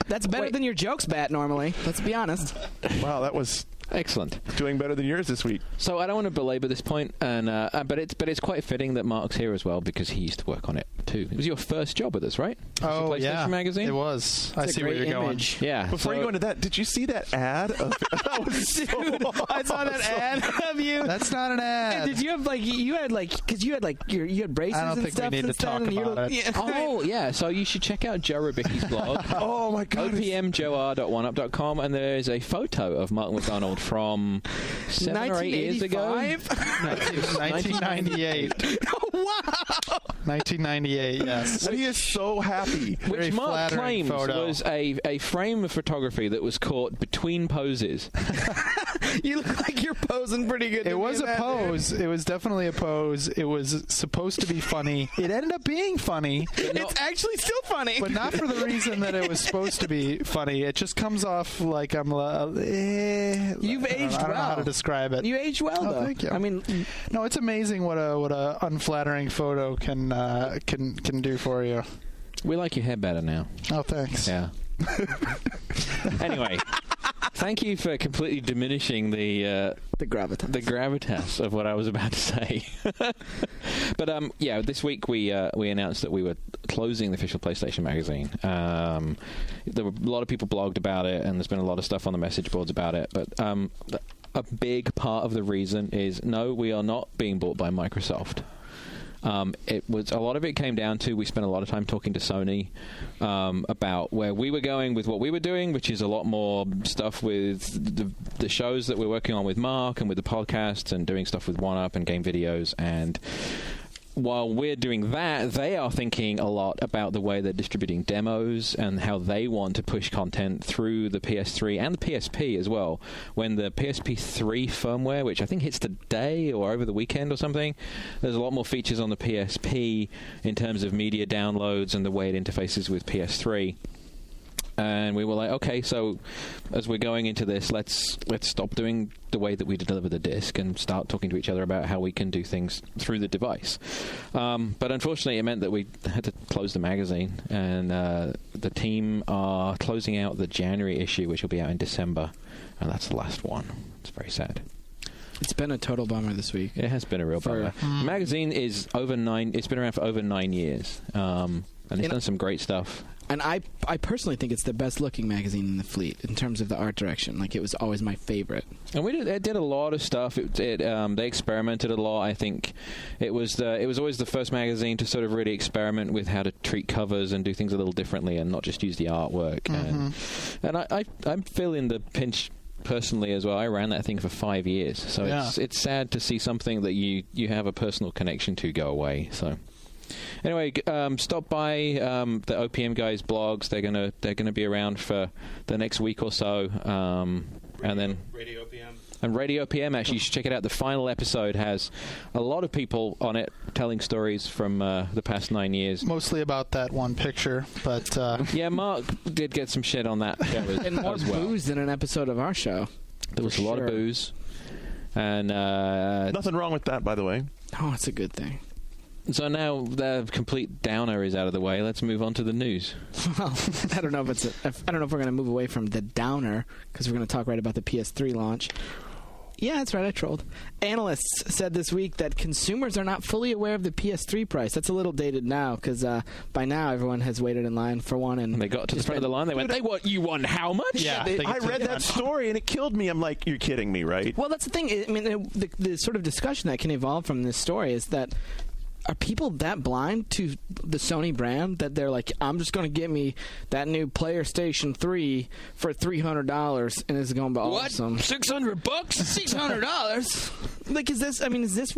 S4: That's better than your jokes bat normally. Let's be honest.
S1: Wow, that was
S3: excellent.
S1: Doing better than yours this week.
S3: So I don't want to belabor this point, and but it's quite fitting that Mark's here as well because he used to work on it too. It was your first job with us, right?
S7: Oh,
S3: PlayStation Magazine?
S7: It was. I see where you're going.
S3: Yeah.
S1: Before you go into that, did you see that ad? That was so awesome.
S4: I saw that ad of you.
S7: That's not an ad.
S4: Did you have you had braces
S7: I don't
S4: and
S7: think
S4: stuff
S7: we need to talk about it.
S4: Yeah.
S3: Oh, yeah. So you should check out Joe Rubicki's blog.
S1: Oh, my God.
S3: opmjoer.oneup.com, and there's a photo of Mark McDonald from 7 or 8 years ago.
S7: 1998.
S4: Oh, wow.
S7: 1998, yes.
S1: And he is so happy.
S3: Which Mark claims was a frame of photography that was caught between poses.
S4: You look like you're posing pretty good.
S7: It was a pose. It was definitely a pose. It was supposed to be funny. It ended up being funny.
S4: It's actually still funny.
S7: But not for the reason that it was supposed to be funny. It just comes off like I'm...
S4: You've aged well.
S7: I don't know how to describe it.
S4: You aged well, though.
S7: Thank you.
S4: I mean...
S7: No, it's amazing what a unflattering photo can do for you.
S3: We like your hair better now.
S7: Oh, thanks.
S3: Yeah. Anyway, thank you for completely diminishing the gravitas of what I was about to say. But this week we announced that we were closing the official PlayStation magazine. There were a lot of people blogged about it, and there's been a lot of stuff on the message boards about it. But a big part of the reason is no, we are not being bought by Microsoft. It was a lot of it came down to we spent a lot of time talking to Sony about where we were going with what we were doing, which is a lot more stuff with the shows that we're working on with Mark and with the podcasts and doing stuff with 1UP and game videos. And while we're doing that, they are thinking a lot about the way they're distributing demos and how they want to push content through the PS3 and the PSP as well. When the PSP 3 firmware, which I think hits today or over the weekend or something, there's a lot more features on the PSP in terms of media downloads and the way it interfaces with PS3. And we were like, okay, so as we're going into this, let's stop doing the way that we deliver the disc and start talking to each other about how we can do things through the device. But unfortunately, it meant that we had to close the magazine, and the team are closing out the January issue, which will be out in December, and that's the last one. It's very sad.
S4: It's been a total bummer this week.
S3: It has been a real bummer. The magazine is it's been around for over 9 years, and it's done some great stuff.
S4: And I personally think it's the best looking magazine in the fleet in terms of the art direction. Like, it was always my favorite.
S3: And it did a lot of stuff. They experimented a lot. I think it was always the first magazine to sort of really experiment with how to treat covers and do things a little differently and not just use the artwork. Mm-hmm. And I'm feeling the pinch personally as well. I ran that thing for 5 years, so it's sad to see something that you have a personal connection to go away. So. Anyway, stop by the OPM guys' blogs. They're gonna be around for the next week or so, and then Radio OPM. And Radio OPM, actually, you should check it out. The final episode has a lot of people on it telling stories from the past 9 years.
S7: Mostly about that one picture, but
S3: yeah, Mark did get some shit on that.
S4: And more booze than an episode of our show.
S3: There was a lot of booze, and
S1: nothing wrong with that, by the way.
S4: Oh, it's a good thing.
S3: So now the complete downer is out of the way. Let's move on to the news.
S4: Well, I don't know if we're going to move away from the downer because we're going to talk right about the PS3 launch. Yeah, that's right. I trolled. Analysts said this week that consumers are not fully aware of the PS3 price. That's a little dated now because by now everyone has waited in line for one. And
S3: they got to the front of the line. They went, you won how much?
S7: Yeah,
S1: I read that story and it killed me. I'm like, you're kidding me, right?
S4: Well, that's the thing. I mean, the sort of discussion that can evolve from this story is that are people that blind to the Sony brand that they're like, I'm just going to get me that new PlayStation 3 for $300 and it's going to be awesome.
S3: What? $600?
S4: $600? Like, is this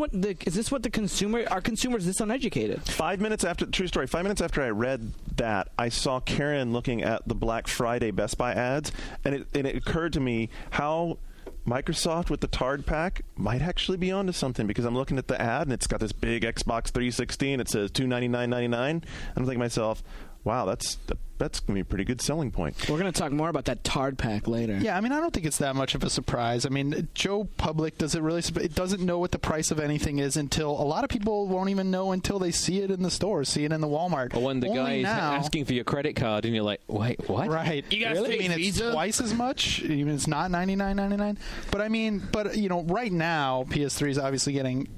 S4: what the consumer? Are consumers this uneducated?
S1: 5 minutes after, true story, 5 minutes after I read that, I saw Karen looking at the Black Friday Best Buy ads, and it occurred to me how Microsoft with the Tard Pack might actually be onto something, because I'm looking at the ad and it's got this big Xbox 360 and it says $299.99. I'm thinking to myself, wow, that's going to be a pretty good selling point.
S4: We're going to talk more about that Tard Pack later.
S7: Yeah, I mean, I don't think it's that much of a surprise. I mean, Joe Public it doesn't know what the price of anything is until a lot of people won't even know until they see it in the store, see it in the Walmart.
S3: Or when the guy is asking for your credit card and you're like, wait, what?
S7: Right.
S4: You guys
S7: really? I mean,
S4: Visa?
S7: It's twice as much. Even it's not $99.99. But you know, right now PS3 is obviously getting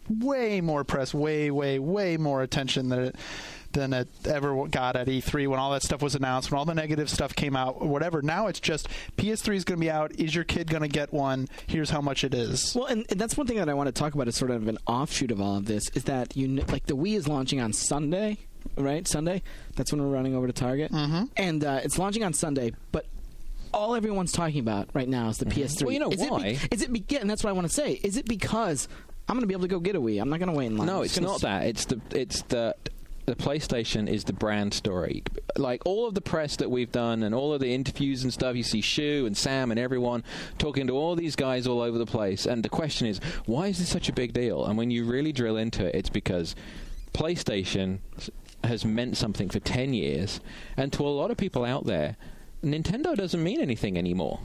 S7: way more press, way more attention than it ever got at E3 when all that stuff was announced, when all the negative stuff came out, or whatever. Now it's just PS3 is going to be out. Is your kid going to get one? Here's how much it is.
S4: Well, and that's one thing that I want to talk about as sort of an offshoot of all of this is that like the Wii is launching on Sunday, right? Sunday. That's when we're running over to Target, and it's launching on Sunday, but all everyone's talking about right now is the PS3.
S3: Well, you know why?
S4: And that's what I want to say. Is it because I'm going to be able to go get a Wii? I'm not going to wait in line.
S3: No, it's not that. It's the the PlayStation is the brand story. Like all of the press that we've done and all of the interviews and stuff, you see Shu and Sam and everyone talking to all these guys all over the place. And the question is, why is this such a big deal? And when you really drill into it, it's because PlayStation has meant something for 10 years. And to a lot of people out there, Nintendo doesn't mean anything anymore.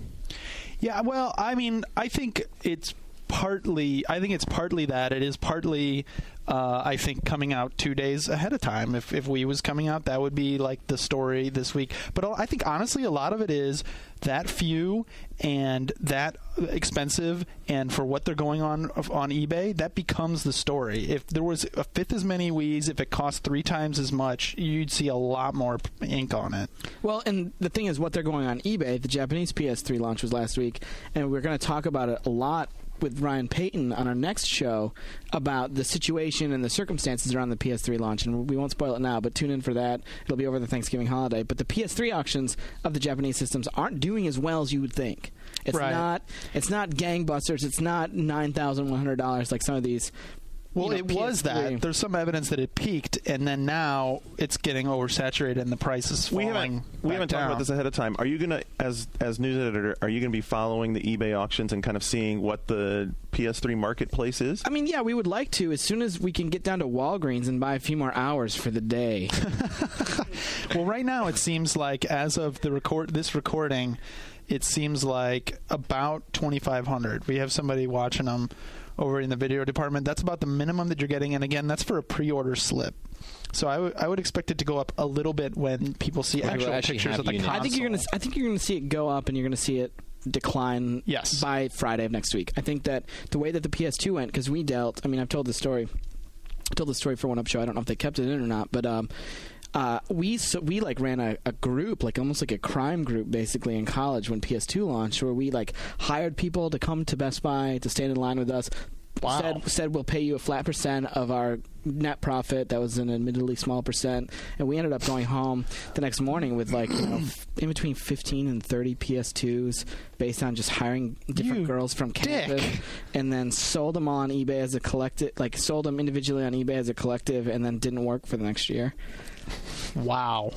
S7: Yeah, well, I mean, I think it's partly that. It is partly, I think, coming out 2 days ahead of time. If Wii was coming out, that would be like the story this week. But I think, honestly, a lot of it is that few and that expensive, and for what they're going on eBay, that becomes the story. If there was a fifth as many Wiis, if it cost 3 times as much, you'd see a lot more ink on it.
S4: Well, and the thing is, what they're going on eBay, the Japanese PS3 launch was last week, and we're going to talk about it a lot with Ryan Payton on our next show about the situation and the circumstances around the PS3 launch, and we won't spoil it now, but tune in for that. It'll be over the Thanksgiving holiday. But the PS3 auctions of the Japanese systems aren't doing as well as you would think. It's not gangbusters. It's not $9,100 like some of these.
S7: Well, it was that. There's some evidence that it peaked, and then now it's getting oversaturated, and the price is falling.
S1: We haven't talked about this ahead of time. Are you going to, as news editor, are you going to be following the eBay auctions and kind of seeing what the PS3 marketplace is?
S4: I mean, yeah, we would like to as soon as we can get down to Walgreens and buy a few more hours for the day.
S7: Well, right now it seems like, as of this recording, it seems like about 2,500. We have somebody watching them over in the video department. That's about the minimum that you're getting, and again, that's for a pre-order slip. So I would expect it to go up a little bit when people see actual pictures of the console.
S4: I think you're going to see it go up, and you're going to see it decline by Friday of next week. I think that the way that the PS2 went, because we dealt, I mean, I've told this story. I told the story for One Up Show. I don't know if they kept it in or not, but we like ran a group, like almost like a crime group, basically in college when PS2 launched, where we like hired people to come to Best Buy to stand in line with us.
S7: Wow.
S4: Said we'll pay you a flat % of our net profit. That was an admittedly small %, and we ended up going home the next morning with like in between 15 and 30 PS2s, based on just hiring different girls from campus, and then sold them all on eBay as a collective. Like sold them individually on eBay as a collective, and then didn't work for the next year.
S7: Wow.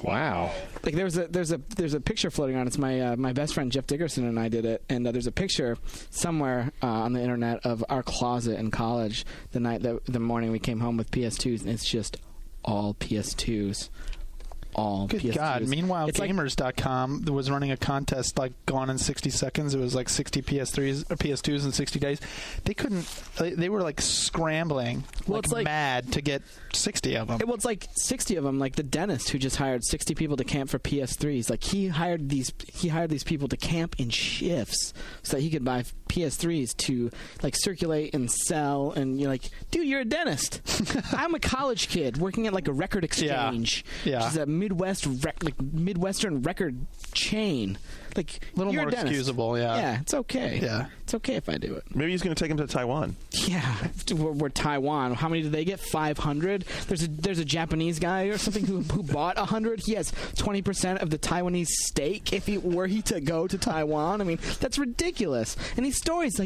S4: Like there's a picture floating around. It's my best friend Jeff Dickerson and I did it, and there's a picture somewhere on the internet of our closet in college the morning we came home with PS2s, and it's just all PS2s.
S7: Good
S4: PS2s.
S7: God. Meanwhile,
S4: it's
S7: Gamers.com was running a contest like gone in 60 seconds. It was like 60 PS2s in 60 days. They were like scrambling mad to get 60 of them.
S4: Well, it's like 60 of them, like the dentist who just hired 60 people to camp for PS3s. Like he hired these people to camp in shifts so that he could buy PS3s to like circulate and sell. And you're like, dude, you're a dentist. I'm a college kid working at like a record exchange.
S7: Yeah.
S4: Which is a Midwestern record chain. Like
S7: a little
S4: you're
S7: more
S4: a dentist.
S7: excusable, yeah.
S4: Yeah, it's okay.
S7: Yeah.
S4: It's okay if I do it.
S1: Maybe he's going to take him to Taiwan.
S4: Yeah, we're Taiwan. How many did they get? 500. There's a Japanese guy or something who bought 100. He has 20% of the Taiwanese stake if were he to go to Taiwan. I mean, that's ridiculous. And these stories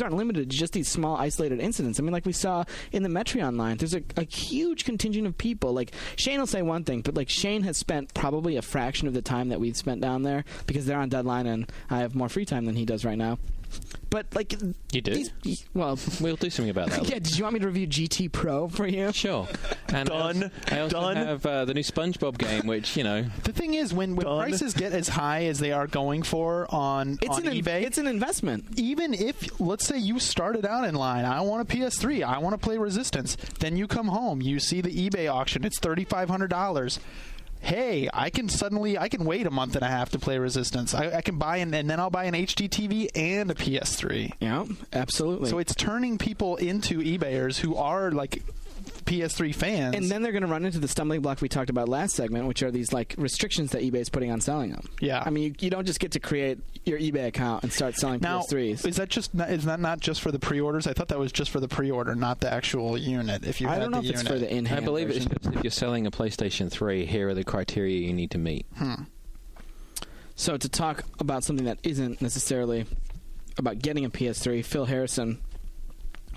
S4: aren't limited to just these small isolated incidents. I mean, like we saw in the Metreon line, there's a huge contingent of people. Like Shane will say one thing, but like Shane has spent probably a fraction of the time that we've spent down there because they're on deadline, and I have more free time than he does right now. But like
S3: you do,
S4: well,
S3: we'll do something about that.
S4: Yeah, did you want me to review GT Pro for you?
S3: Sure. And I also have the new SpongeBob game, which
S7: the thing is, when prices get as high as they are going for on eBay,
S4: it's an investment.
S7: Even if, let's say, you started out in line, I want a PS3, I want to play Resistance, then you come home, you see the eBay auction, it's $3,500. Hey, I can wait a month and a half to play Resistance. I can buy and then I'll buy an HD TV and a PS3.
S4: Yeah, absolutely.
S7: So it's turning people into eBayers who are like PS3 fans.
S4: And then they're going to run into the stumbling block we talked about last segment, which are these like restrictions that eBay's putting on selling them.
S7: Yeah.
S4: I mean, you don't just get to create your eBay account and start selling PS3s.
S7: Is that not just for the pre-orders? I thought that was just for the pre-order, not the actual unit.
S4: I don't know if it's for the in-hand
S3: I believe
S4: version.
S3: it's just if you're selling a PlayStation 3, here are the criteria you need to meet.
S4: So to talk about something that isn't necessarily about getting a PS3, Phil Harrison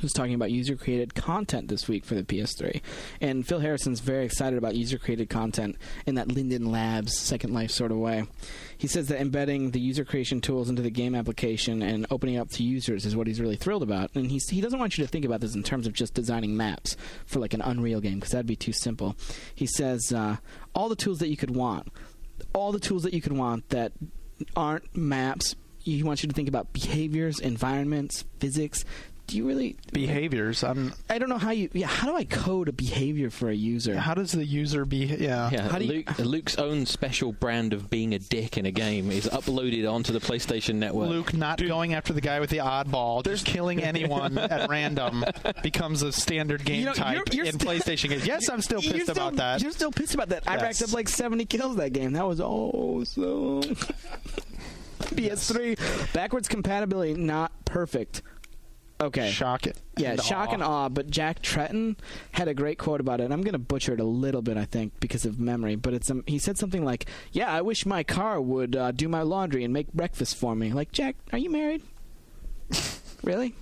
S4: who's talking about user-created content this week for the PS3. And Phil Harrison's very excited about user-created content in that Linden Labs Second Life sort of way. He says that embedding the user creation tools into the game application and opening up to users is what he's really thrilled about. And he doesn't want you to think about this in terms of just designing maps for like an Unreal game, because that'd be too simple. He says all the tools that you could want that aren't maps. He wants you to think about behaviors, environments, physics. Do you really
S7: behaviors?
S4: I don't know how you. Yeah, how do I code a behavior for a user?
S7: How does the user be? Yeah.
S3: How do Luke's own special brand of being a dick in a game is uploaded onto the PlayStation Network.
S7: Luke not going after the guy with the oddball, just killing anyone at random becomes a standard game type in PlayStation games. Yes, I'm still pissed about that.
S4: You're still pissed about that. Yes. I racked up like 70 kills that game. That was so. PS3 backwards compatibility not perfect. Okay.
S7: Shock
S4: and awe. But Jack Tretton had a great quote about it. And I'm going to butcher it a little bit, I think, because of memory. But he said something like, "Yeah, I wish my car would do my laundry and make breakfast for me." Like, Jack, are you married? Really?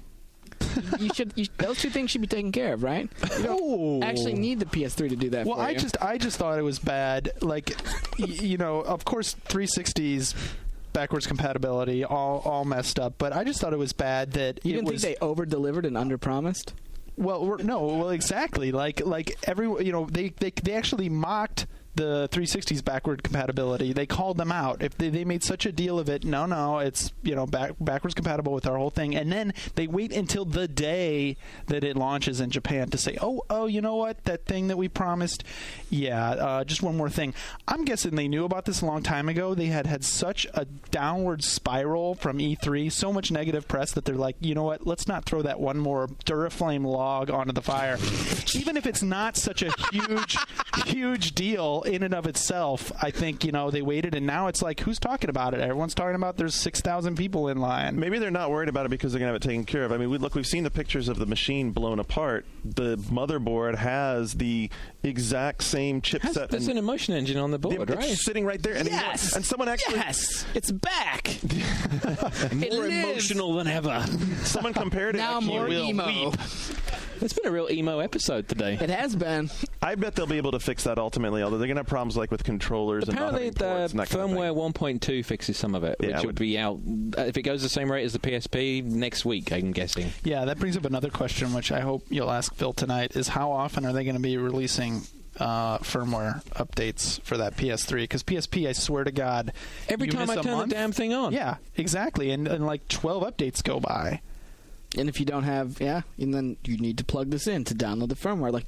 S4: Those two things should be taken care of, right? You don't actually need the PS3 to do that.
S7: Well,
S4: for you.
S7: I just thought it was bad. Like, of course, 360's backwards compatibility all messed up, but I just thought it was bad that
S4: you didn't think they over delivered and under promised.
S7: Well, exactly. Like they actually mocked the 360's backward compatibility. They called them out. If they made such a deal of it, no, it's backwards compatible with our whole thing, and then they wait until the day that it launches in Japan to say, oh, you know what, that thing that we promised, just one more thing. I'm guessing they knew about this a long time ago. They had such a downward spiral from E3, so much negative press that they're like, you know what, let's not throw that one more Duraflame log onto the fire, even if it's not such a huge deal in and of itself. I think they waited, and now it's like, who's talking about it? Everyone's talking about there's 6,000 people in line.
S1: Maybe they're not worried about it because they're going to have it taken care of. I mean, we've seen the pictures of the machine blown apart. The motherboard has the exact same chipset.
S3: There's an emotion engine on the board, right?
S1: Sitting right there. And
S4: yes.
S1: And someone actually...
S4: Yes. It's back.
S3: More emotional than ever.
S1: Someone compared it.
S4: Now more emo.
S3: It's been a real emo episode today.
S4: It has been.
S1: I bet they'll be able to fix that ultimately, although they're going to have problems like with controllers.
S3: Apparently,
S1: and ports and
S3: firmware 1.2 fixes some of it, which would be out. If it goes the same rate as the PSP, next week, I'm guessing.
S7: Yeah, that brings up another question, which I hope you'll ask Phil tonight, is how often are they going to be releasing firmware updates for that PS3? Because PSP, I swear to God,
S3: every time I turn the damn thing on.
S7: Yeah, exactly. And like 12 updates go by.
S4: And if you don't have, and then you need to plug this in to download the firmware. Like,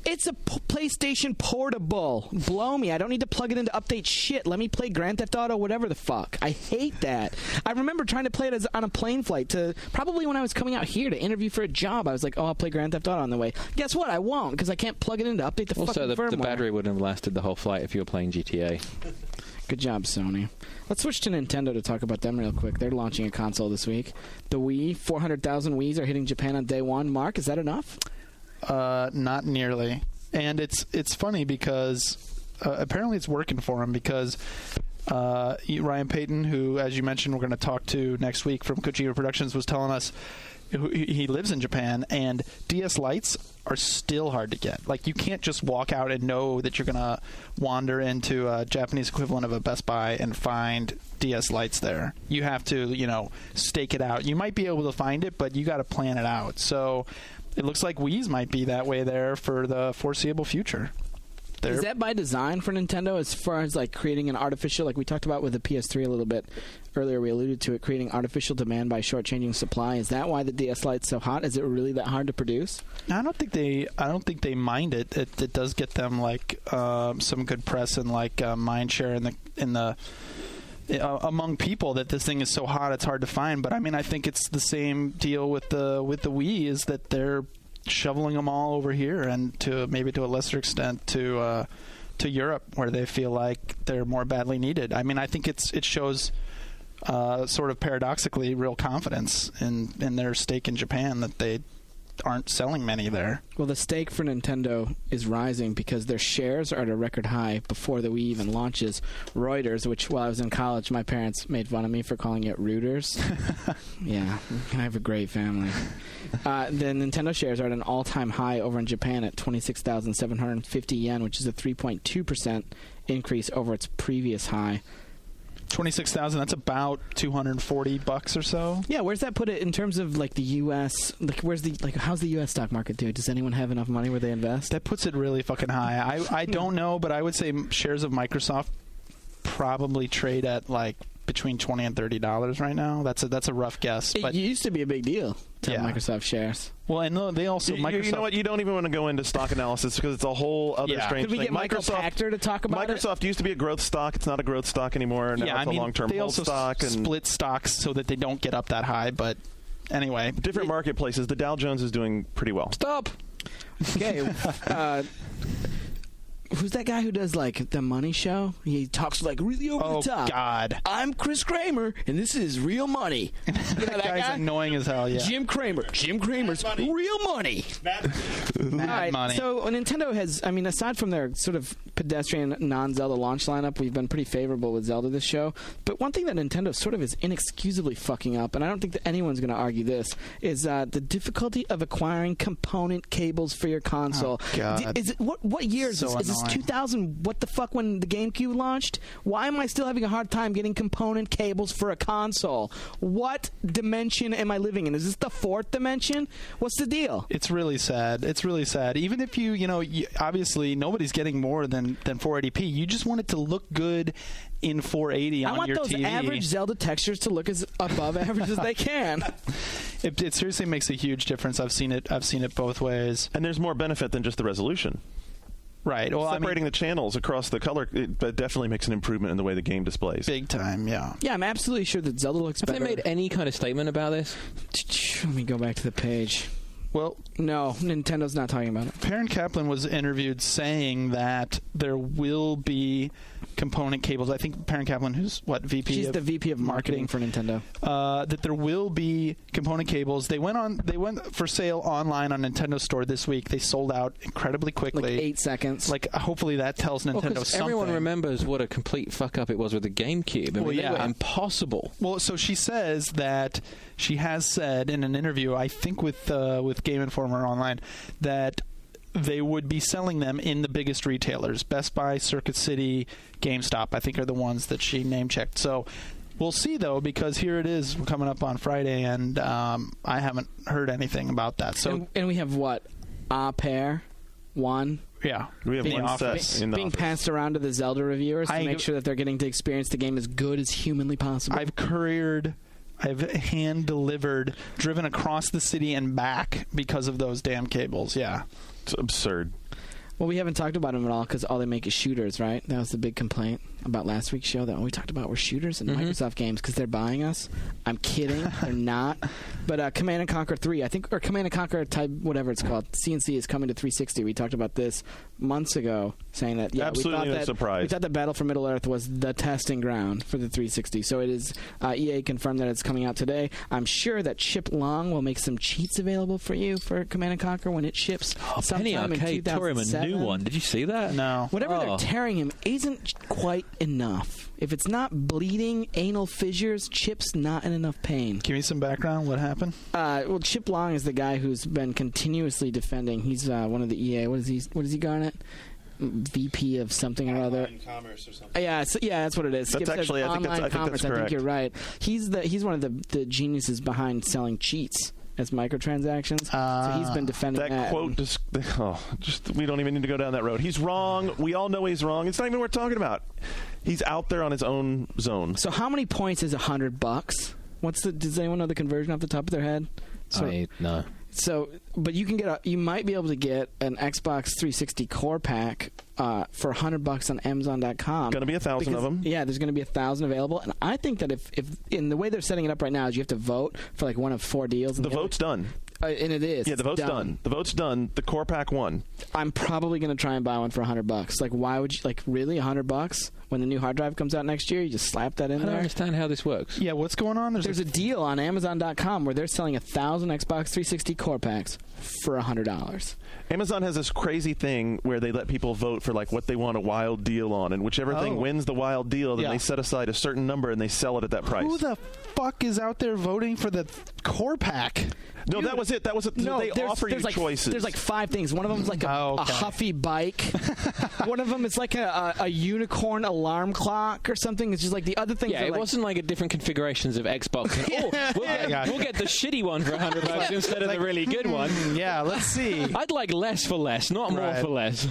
S4: it's a PlayStation Portable. Blow me. I don't need to plug it in to update shit. Let me play Grand Theft Auto, whatever the fuck. I hate that. I remember trying to play it on a plane flight to probably when I was coming out here to interview for a job. I was like, I'll play Grand Theft Auto on the way. Guess what? I won't, because I can't plug it in to update the fucking firmware.
S3: Also, the battery wouldn't have lasted the whole flight if you were playing GTA.
S4: Good job, Sony. Let's switch to Nintendo to talk about them real quick. They're launching a console this week. The Wii, 400,000 Wiis are hitting Japan on day one. Mark, is that enough?
S7: Not nearly. And it's funny because apparently it's working for them, because Ryan Payton, who, as you mentioned, we're going to talk to next week from Kojima Productions, was telling us he lives in Japan, and DS Lites are still hard to get. Like, you can't just walk out and know that you're going to wander into a Japanese equivalent of a Best Buy and find DS Lites there. You have to, stake it out. You might be able to find it, but you got to plan it out. So it looks like Wii's might be that way there for the foreseeable future.
S4: Is that by design for Nintendo, as far as like creating an artificial, like we talked about with the PS3 a little bit earlier, we alluded to it, creating artificial demand by shortchanging supply? Is that why the DS Lite's so hot? Is it really that hard to produce?
S7: I don't think they mind it. It does get them like some good press and like mind share in the among people that this thing is so hot it's hard to find. But I mean, I think it's the same deal with the Wii, is that they're shoveling them all over here, and to a lesser extent to Europe, where they feel like they're more badly needed. I mean, I think it shows sort of paradoxically real confidence in their stake in Japan, that they aren't selling many there.
S4: Well, the stake for Nintendo is rising because their shares are at a record high before the Wii even launches. Reuters, which while I was in college, my parents made fun of me for calling it Reuters. Yeah, I have a great family. The Nintendo shares are at an all-time high over in Japan at 26,750 yen, which is a 3.2% increase over its previous high.
S7: 26,000. That's about $240 or so.
S4: Yeah, where's that put it in terms of like the U.S.? Like, how's the U.S. stock market do? Does anyone have enough money where they invest?
S7: That puts it really fucking high. I don't know, but I would say shares of Microsoft probably trade at like between $20 and $30 right now. That's a rough guess.
S4: It used to be a big deal to have Microsoft shares.
S7: Well, and they also Microsoft.
S1: You know what? You don't even want to go into stock analysis because it's a whole other strange
S4: thing. Could we get Michael Pachter to talk about
S1: Microsoft used to be a growth stock. It's not a growth stock anymore. Now it's a long-term hold stock.
S7: They also split stocks so that they don't get up that high. But anyway,
S1: different marketplaces. The Dow Jones is doing pretty well.
S4: Stop. Okay. Who's that guy who does like the Money Show? He talks like really over the top.
S7: Oh God!
S4: I'm Chris Kramer, and this is Real Money. You know
S7: that guy's
S4: guy?
S7: Annoying as hell. Yeah.
S4: Jim Kramer. Jim Kramer's Real Money.
S7: Mad Money.
S4: So Nintendo has, I mean, aside from their sort of pedestrian non-Zelda launch lineup, we've been pretty favorable with Zelda this show. But one thing that Nintendo sort of is inexcusably fucking up, and I don't think that anyone's going to argue this, is the difficulty of acquiring component cables for your console.
S7: Oh, God.
S4: Is it what year is this? Is this 2000? What the fuck when the GameCube launched? Why am I still having a hard time getting component cables for a console? What dimension am I living in? Is this the fourth dimension? What's the deal?
S7: It's really sad. It's really sad. Even if obviously nobody's getting more than 480p. You just want it to look good in 480 on your TV.
S4: I want those average Zelda textures to look as above average as they can.
S7: It seriously makes a huge difference. I've seen it both ways.
S1: And there's more benefit than just the resolution.
S7: Right. Well,
S1: separating the channels across the color, it definitely makes an improvement in the way the game displays.
S7: Big time, yeah.
S4: Yeah, I'm absolutely sure that Zelda looks better.
S3: Have they made any kind of statement about this?
S4: Let me go back to the page.
S7: Well,
S4: no, Nintendo's not talking about it.
S7: Perrin Kaplan was interviewed saying that there will be component cables. I think Perrin Kaplan, who's VP?
S4: She's the VP of marketing for Nintendo.
S7: That there will be component cables. They went for sale online on Nintendo Store this week. They sold out incredibly quickly,
S4: like 8 seconds.
S7: Like hopefully that tells Nintendo something.
S3: Everyone remembers what a complete fuck up it was with the GameCube. I mean, they were impossible.
S7: Well, so she says that she has said in an interview, I think with Game Informer online, that they would be selling them in the biggest retailers. Best Buy, Circuit City, GameStop, I think are the ones that she name-checked. So we'll see, though, because here it is coming up on Friday, and I haven't heard anything about that. So
S4: and we have what? A pair? One?
S7: Yeah.
S1: We have one set
S4: being passed around to the Zelda reviewers to make sure that they're getting to experience the game as good as humanly possible.
S7: I've hand-delivered, driven across the city and back because of those damn cables, yeah.
S1: It's absurd.
S4: Well, we haven't talked about them at all because all they make is shooters, right? That was the big complaint about last week's show, that all we talked about were shooters and Microsoft games because they're buying us. I'm kidding. They're not. But Command & Conquer 3, I think, or Command & Conquer type, whatever it's called, CNC is coming to 360. We talked about this months ago, saying that,
S1: absolutely no surprise.
S4: We thought that Battle for Middle-earth was the testing ground for the 360. So it is, EA confirmed that it's coming out today. I'm sure that Chip Long will make some cheats available for you for Command & Conquer when it ships
S3: Penny
S4: sometime in
S3: Arcade tore him a new one. Did you see that?
S7: No.
S4: Whatever they're tearing him isn't quite enough. If it's not bleeding, anal fissures, Chip's not in enough pain.
S7: Give me some background. What happened?
S4: Well, Chip Long is the guy who's been continuously defending. He's one of the EA. What is he, Garnet? VP of something or other.
S9: Online commerce or something.
S4: Yeah, that's what it is.
S1: That's actually, I think that's correct.
S4: I think you're right. He's one of the geniuses behind selling cheats as microtransactions. So he's been defending that.
S1: That quote, we don't even need to go down that road. He's wrong. We all know he's wrong. It's not even worth talking about. He's out there on his own zone.
S4: So how many points is $100? Does anyone know the conversion off the top of their head?
S3: No.
S4: So, but you might be able to get an Xbox 360 core pack for $100 on Amazon.com.
S1: Going to be 1,000 of them.
S4: Yeah, there's going to be 1,000 available, and I think that if in the way they're setting it up right now is you have to vote for like one of 4 deals.
S1: The vote's done.
S4: And it is.
S1: Yeah, the vote's done. The vote's done. The core pack won.
S4: I'm probably going to try and buy one for $100. Like, why would you, like, really $100 when the new hard drive comes out next year? You just slap that in
S3: I
S4: there.
S3: don't understand how this works.
S7: Yeah, what's going on?
S4: There's a deal on Amazon.com where they're selling 1,000 Xbox 360 core packs for $100.
S1: Amazon has this crazy thing where they let people vote for like what they want a wild deal on, and whichever thing wins the wild deal, then they set aside a certain number and they sell it at that price.
S7: Who the fuck is out there voting for the core pack?
S1: No, that was it. That was it.
S4: No,
S1: they offer you choices.
S4: There's like 5 things. One of them's like a Huffy bike. One of them is like a unicorn alarm clock or something. It's just like the other things.
S3: Yeah, it wasn't like a different configurations of Xbox. We'll get the shitty one for $100 instead of the really good one.
S7: Yeah, let's see.
S3: I'd like less for less, not more for less.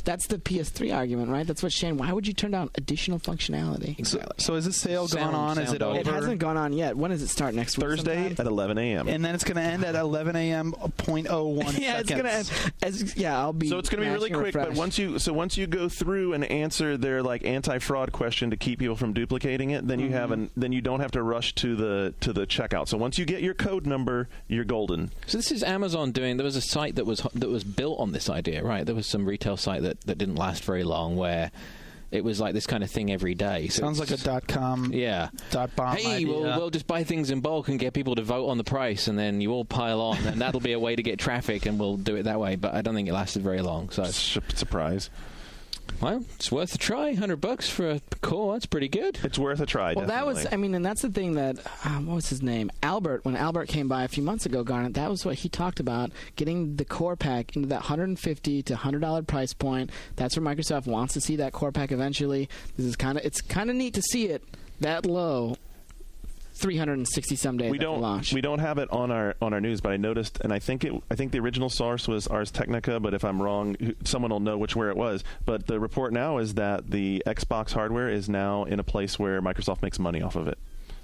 S4: That's the PS3 argument, right? That's what Shane. Why would you turn down additional functionality?
S7: So is this sale gone on? Is it over?
S4: It hasn't gone on yet. When does it start next week?
S1: Thursday at 11 a.m.
S7: And then it's going to end at 11 a.m. 0.01
S4: yeah,
S7: seconds.
S4: it's going to end. I'll be.
S1: So it's going to be really quick.
S4: Refresh.
S1: But once you go through and answer their like anti-fraud question to keep people from duplicating it, then you then you don't have to rush to the checkout. So once you get your code number, you're golden.
S3: So this is Amazon doing. There was a site that was built on this idea, right? There was some retail site that didn't last very long where it was like this kind of thing every day. So
S7: sounds like a .com, .bomb
S3: Hey,
S7: idea.
S3: we'll just buy things in bulk and get people to vote on the price, and then you all pile on, and that'll be a way to get traffic, and we'll do it that way. But I don't think it lasted very long. So
S1: surprise.
S3: Well, it's worth a try. $100 for a core. That's pretty good.
S1: It's worth a try.
S4: Well,
S1: definitely.
S4: that was. I mean, and that's the thing that what was his name? Albert. When Albert came by a few months ago, Garnet, that was what he talked about. Getting the core pack into that $150 to $100 price point. That's where Microsoft wants to see that core pack eventually. It's kind of neat to see it that low. 360 some days after launch.
S1: We don't have it on our news, but I noticed, and I think the original source was Ars Technica, but if I'm wrong, someone will know where it was. But the report now is that the Xbox hardware is now in a place where Microsoft makes money off of it,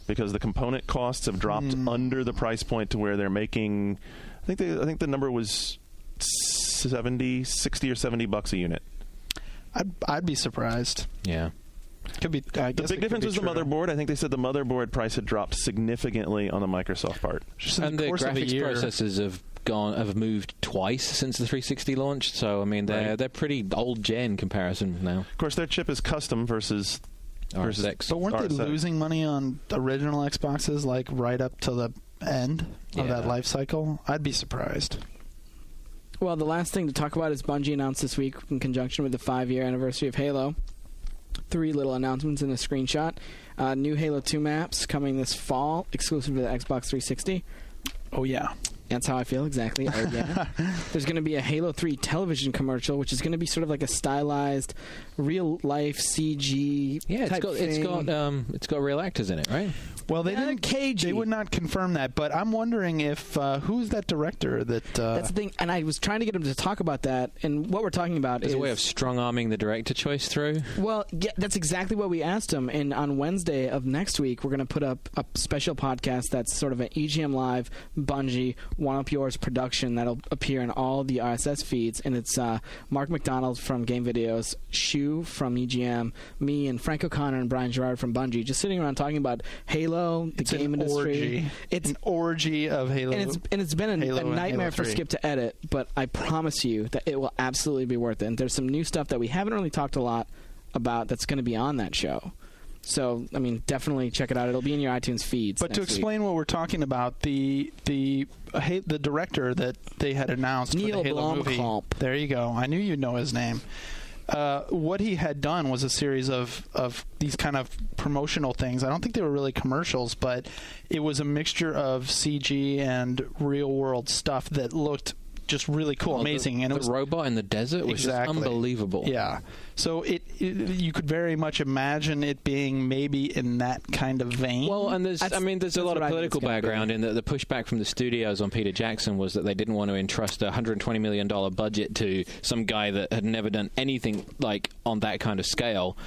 S1: because the component costs have dropped under the price point to where they're making. I think the number was $60 or $70 a unit.
S7: I'd be surprised.
S3: Yeah.
S7: Could be.
S1: The big difference was the motherboard. I think they said the motherboard price had dropped significantly on the Microsoft part.
S3: And the graphics processors have moved twice since the 360 launched. So I mean, they're pretty old gen comparison now.
S1: Of course, their chip is custom versus
S3: RSX.
S7: But weren't they losing money on original Xboxes like right up to the end of that life cycle? I'd be surprised.
S4: Well, the last thing to talk about is Bungie announced this week in conjunction with the 5-year anniversary of Halo. 3 little announcements in a screenshot. New Halo 2 maps coming this fall, exclusive to the Xbox 360.
S7: Oh, yeah.
S4: That's how I feel, exactly. Oh, yeah. There's going to be a Halo 3 television commercial, which is going to be sort of like a stylized, real-life CG type thing.
S3: It's got real actors in it, right?
S7: Well, they didn't. They would not confirm that, but I'm wondering if who's that director that.
S4: That's the thing, and I was trying to get him to talk about that. And what we're talking about is
S3: a way of strong-arming the director choice through.
S4: Well, yeah, that's exactly what we asked him. And on Wednesday of next week, we're going to put up a special podcast that's sort of an EGM Live, Bungie, One Up Yours production that'll appear in all the RSS feeds. And it's Mark McDonald from Game Videos, Shu from EGM, me, and Frank O'Connor and Brian Gerard from Bungie, just sitting around talking about Halo. The game industry.
S7: It's an orgy of Halo.
S4: And it's been a nightmare for Skip to edit, but I promise you that it will absolutely be worth it. And there's some new stuff that we haven't really talked a lot about that's going to be on that show. So, I mean, definitely check it out. It'll be in your iTunes feeds.
S7: But to explain what we're talking about, the director that they had announced
S4: Neil
S7: for the Halo movie. There you go. I knew you'd know his name. What he had done was a series of these kind of promotional things. I don't think they were really commercials, but it was a mixture of CG and real-world stuff that looked just really cool, amazing.
S3: And the robot in the desert was just unbelievable.
S7: Yeah. So you could very much imagine it being maybe in that kind of vein.
S3: Well, and there's a lot of political background in that the pushback from the studios on Peter Jackson was that they didn't want to entrust a $120 million budget to some guy that had never done anything like on that kind of scale.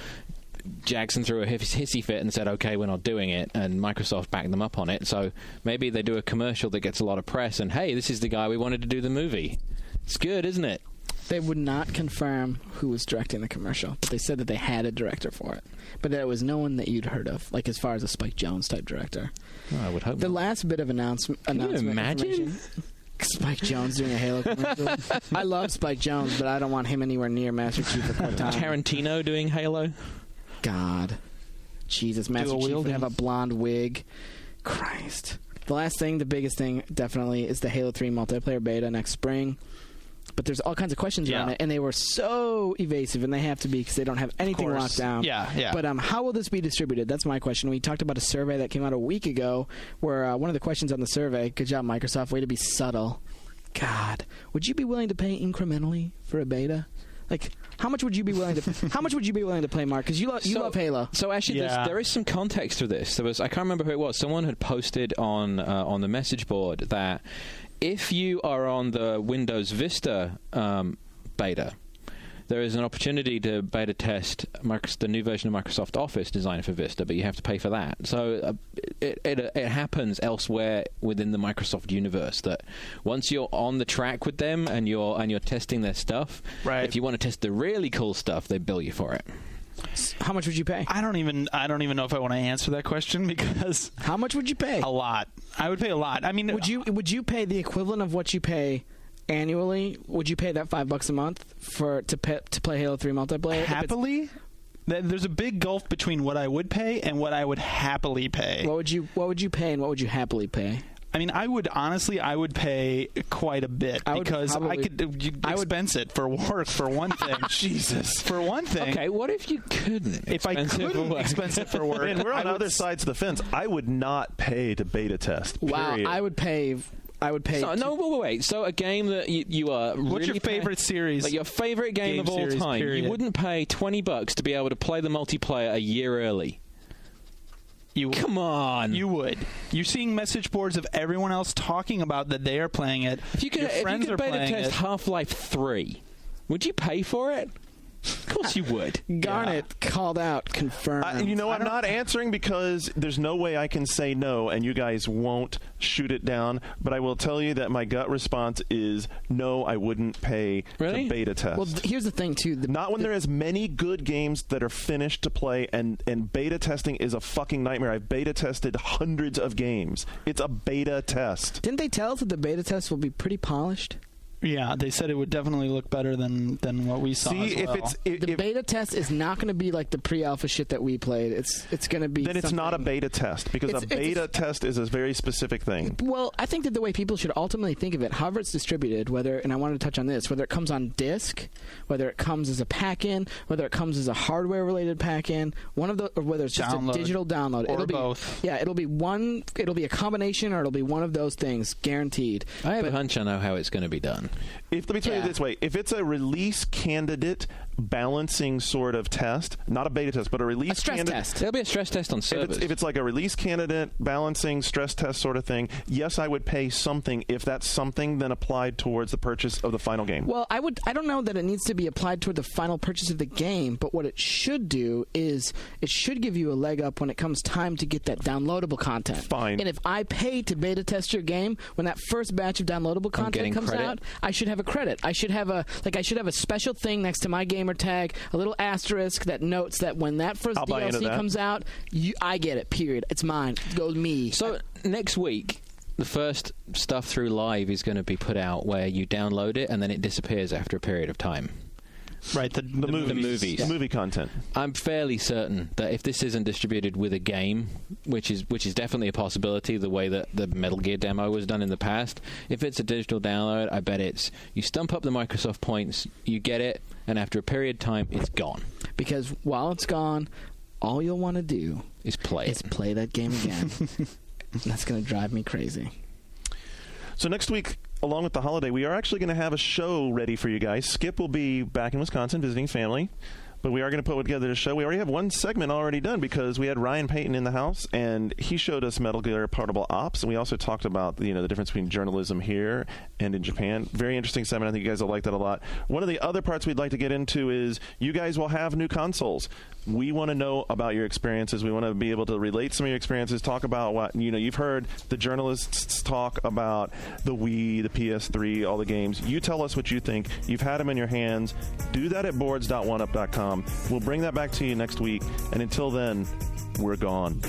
S3: Jackson threw a hissy fit and said, okay, we're not doing it, and Microsoft backed them up on it. So maybe they do a commercial that gets a lot of press, and hey, this is the guy we wanted to do the movie. It's good, isn't it?
S4: They would not confirm who was directing the commercial, but they said that they had a director for it. But there was no one that you'd heard of, like as far as a Spike Jonze type director.
S3: Well, I would hope
S4: the last bit of announcement.
S3: Can you imagine?
S4: Spike Jonze doing a Halo commercial. I love Spike Jonze, but I don't want him anywhere near Master Chief at that time.
S3: Tarantino doing Halo.
S4: God. Jesus, Master Chief would have a blonde wig. Christ. The last thing, the biggest thing, definitely, is the Halo 3 multiplayer beta next spring. But there's all kinds of questions around it, and they were so evasive, and they have to be because they don't have anything locked down.
S7: Yeah.
S4: But how will this be distributed? That's my question. We talked about a survey that came out a week ago where one of the questions on the survey, good job, Microsoft, way to be subtle. God, would you be willing to pay incrementally for a beta? Like, how much would you be willing to? How much would you be willing to pay, Mark? Because you love Halo.
S3: So actually, there is some context to this. I can't remember who it was. Someone had posted on the message board that if you are on the Windows Vista beta, there is an opportunity to beta test the new version of Microsoft Office designed for Vista, but you have to pay for that. So it happens elsewhere within the Microsoft universe that once you're on the track with them and you're testing their stuff, if you want to test the really cool stuff, they bill you for it.
S4: How much would you pay?
S7: I don't even know if I want to answer that question because
S4: how much would you pay?
S7: A lot. I would pay a lot. I mean,
S4: would you pay the equivalent of what you pay annually? Would you pay that $5 a month to play Halo 3 multiplayer?
S7: Happily? There's a big gulf between what I would pay and what I would happily pay.
S4: What would you pay and what would you happily pay?
S7: I mean, I would pay quite a bit because I could expense it for work, for one thing.
S1: Jesus.
S7: For one thing.
S3: Okay, what if you couldn't?
S7: If I couldn't expense it for work.
S1: And we're on other sides of the fence. I would not pay to beta test.
S4: Wow,
S1: period.
S4: I would pay.
S3: So, wait. So a game that you are really
S7: what's your favorite series?
S3: Like your favorite game of all time.
S7: Period.
S3: You wouldn't pay $20 to be able to play the multiplayer a year early. Come on.
S7: You would. You're seeing message boards of everyone else talking about that they are playing it.
S3: If you could beta test Half-Life 3, would you pay for it? Of course you would.
S4: Garnet called out, confirmed.
S1: I'm not answering because there's no way I can say no, and you guys won't shoot it down. But I will tell you that my gut response is no, I wouldn't pay to beta test.
S4: Well, here's the thing, too.
S1: Not when there is many good games that are finished to play, and beta testing is a fucking nightmare. I've beta tested hundreds of games. It's a beta test.
S4: Didn't they tell us that the beta test will be pretty polished?
S7: Yeah, they said it would definitely look better than what we saw.
S1: See,
S7: as well.
S4: The beta test is not going to be like the pre-alpha shit that we played. It's going to be.
S1: Then it's not a beta test because a beta test is a very specific thing.
S4: Well, I think that the way people should ultimately think of it, however it's distributed, and I wanted to touch on this, whether it comes on disc, whether it comes as a pack-in, whether it comes as a hardware-related pack-in, one of the, or whether it's just a digital download.
S7: It'll be both.
S4: Yeah, it'll be one. It'll be a combination, or it'll be one of those things, guaranteed.
S3: I have a hunch I know how it's going to be done.
S1: Let me tell you this way. If it's a release candidate balancing sort of test, not a beta test, but a release candidate
S4: test.
S3: There'll be a stress test on servers.
S1: If it's like a release candidate balancing stress test sort of thing, yes, I would pay something if that's something then applied towards the purchase of the final game.
S4: Well, I don't know that it needs to be applied toward the final purchase of the game, but what it should do is it should give you a leg up when it comes time to get that downloadable content.
S1: Fine.
S4: And if I pay to beta test your game, when that first batch of downloadable content comes out, I should have a credit. I should have a special thing next to my gamer tag, a little asterisk that notes that when that first DLC comes out, I get it. Period. It's mine. It goes me.
S3: So next week, the first stuff through Live is going to be put out where you download it and then it disappears after a period of time.
S7: Right, the movies.
S1: The movie content.
S3: I'm fairly certain that if this isn't distributed with a game, which is definitely a possibility, the way that the Metal Gear demo was done in the past, if it's a digital download, I bet it's you stump up the Microsoft points, you get it, and after a period of time, it's gone.
S4: Because while it's gone, all you'll want to do
S3: is play
S4: that game again. That's going to drive me crazy.
S1: So next week, along with the holiday, we are actually going to have a show ready for you guys. Skip will be back in Wisconsin visiting family, but we are going to put together a show. We already have one segment already done because we had Ryan Payton in the house, and he showed us Metal Gear Portable Ops, and we also talked about the difference between journalism here and in Japan. Very interesting segment. I think you guys will like that a lot. One of the other parts we'd like to get into is you guys will have new consoles. We want to know about your experiences. We want to be able to relate some of your experiences, talk about what, you've heard the journalists talk about the Wii, the PS3, all the games. You tell us what you think. You've had them in your hands. Do that at boards.oneup.com. We'll bring that back to you next week. And until then, we're gone.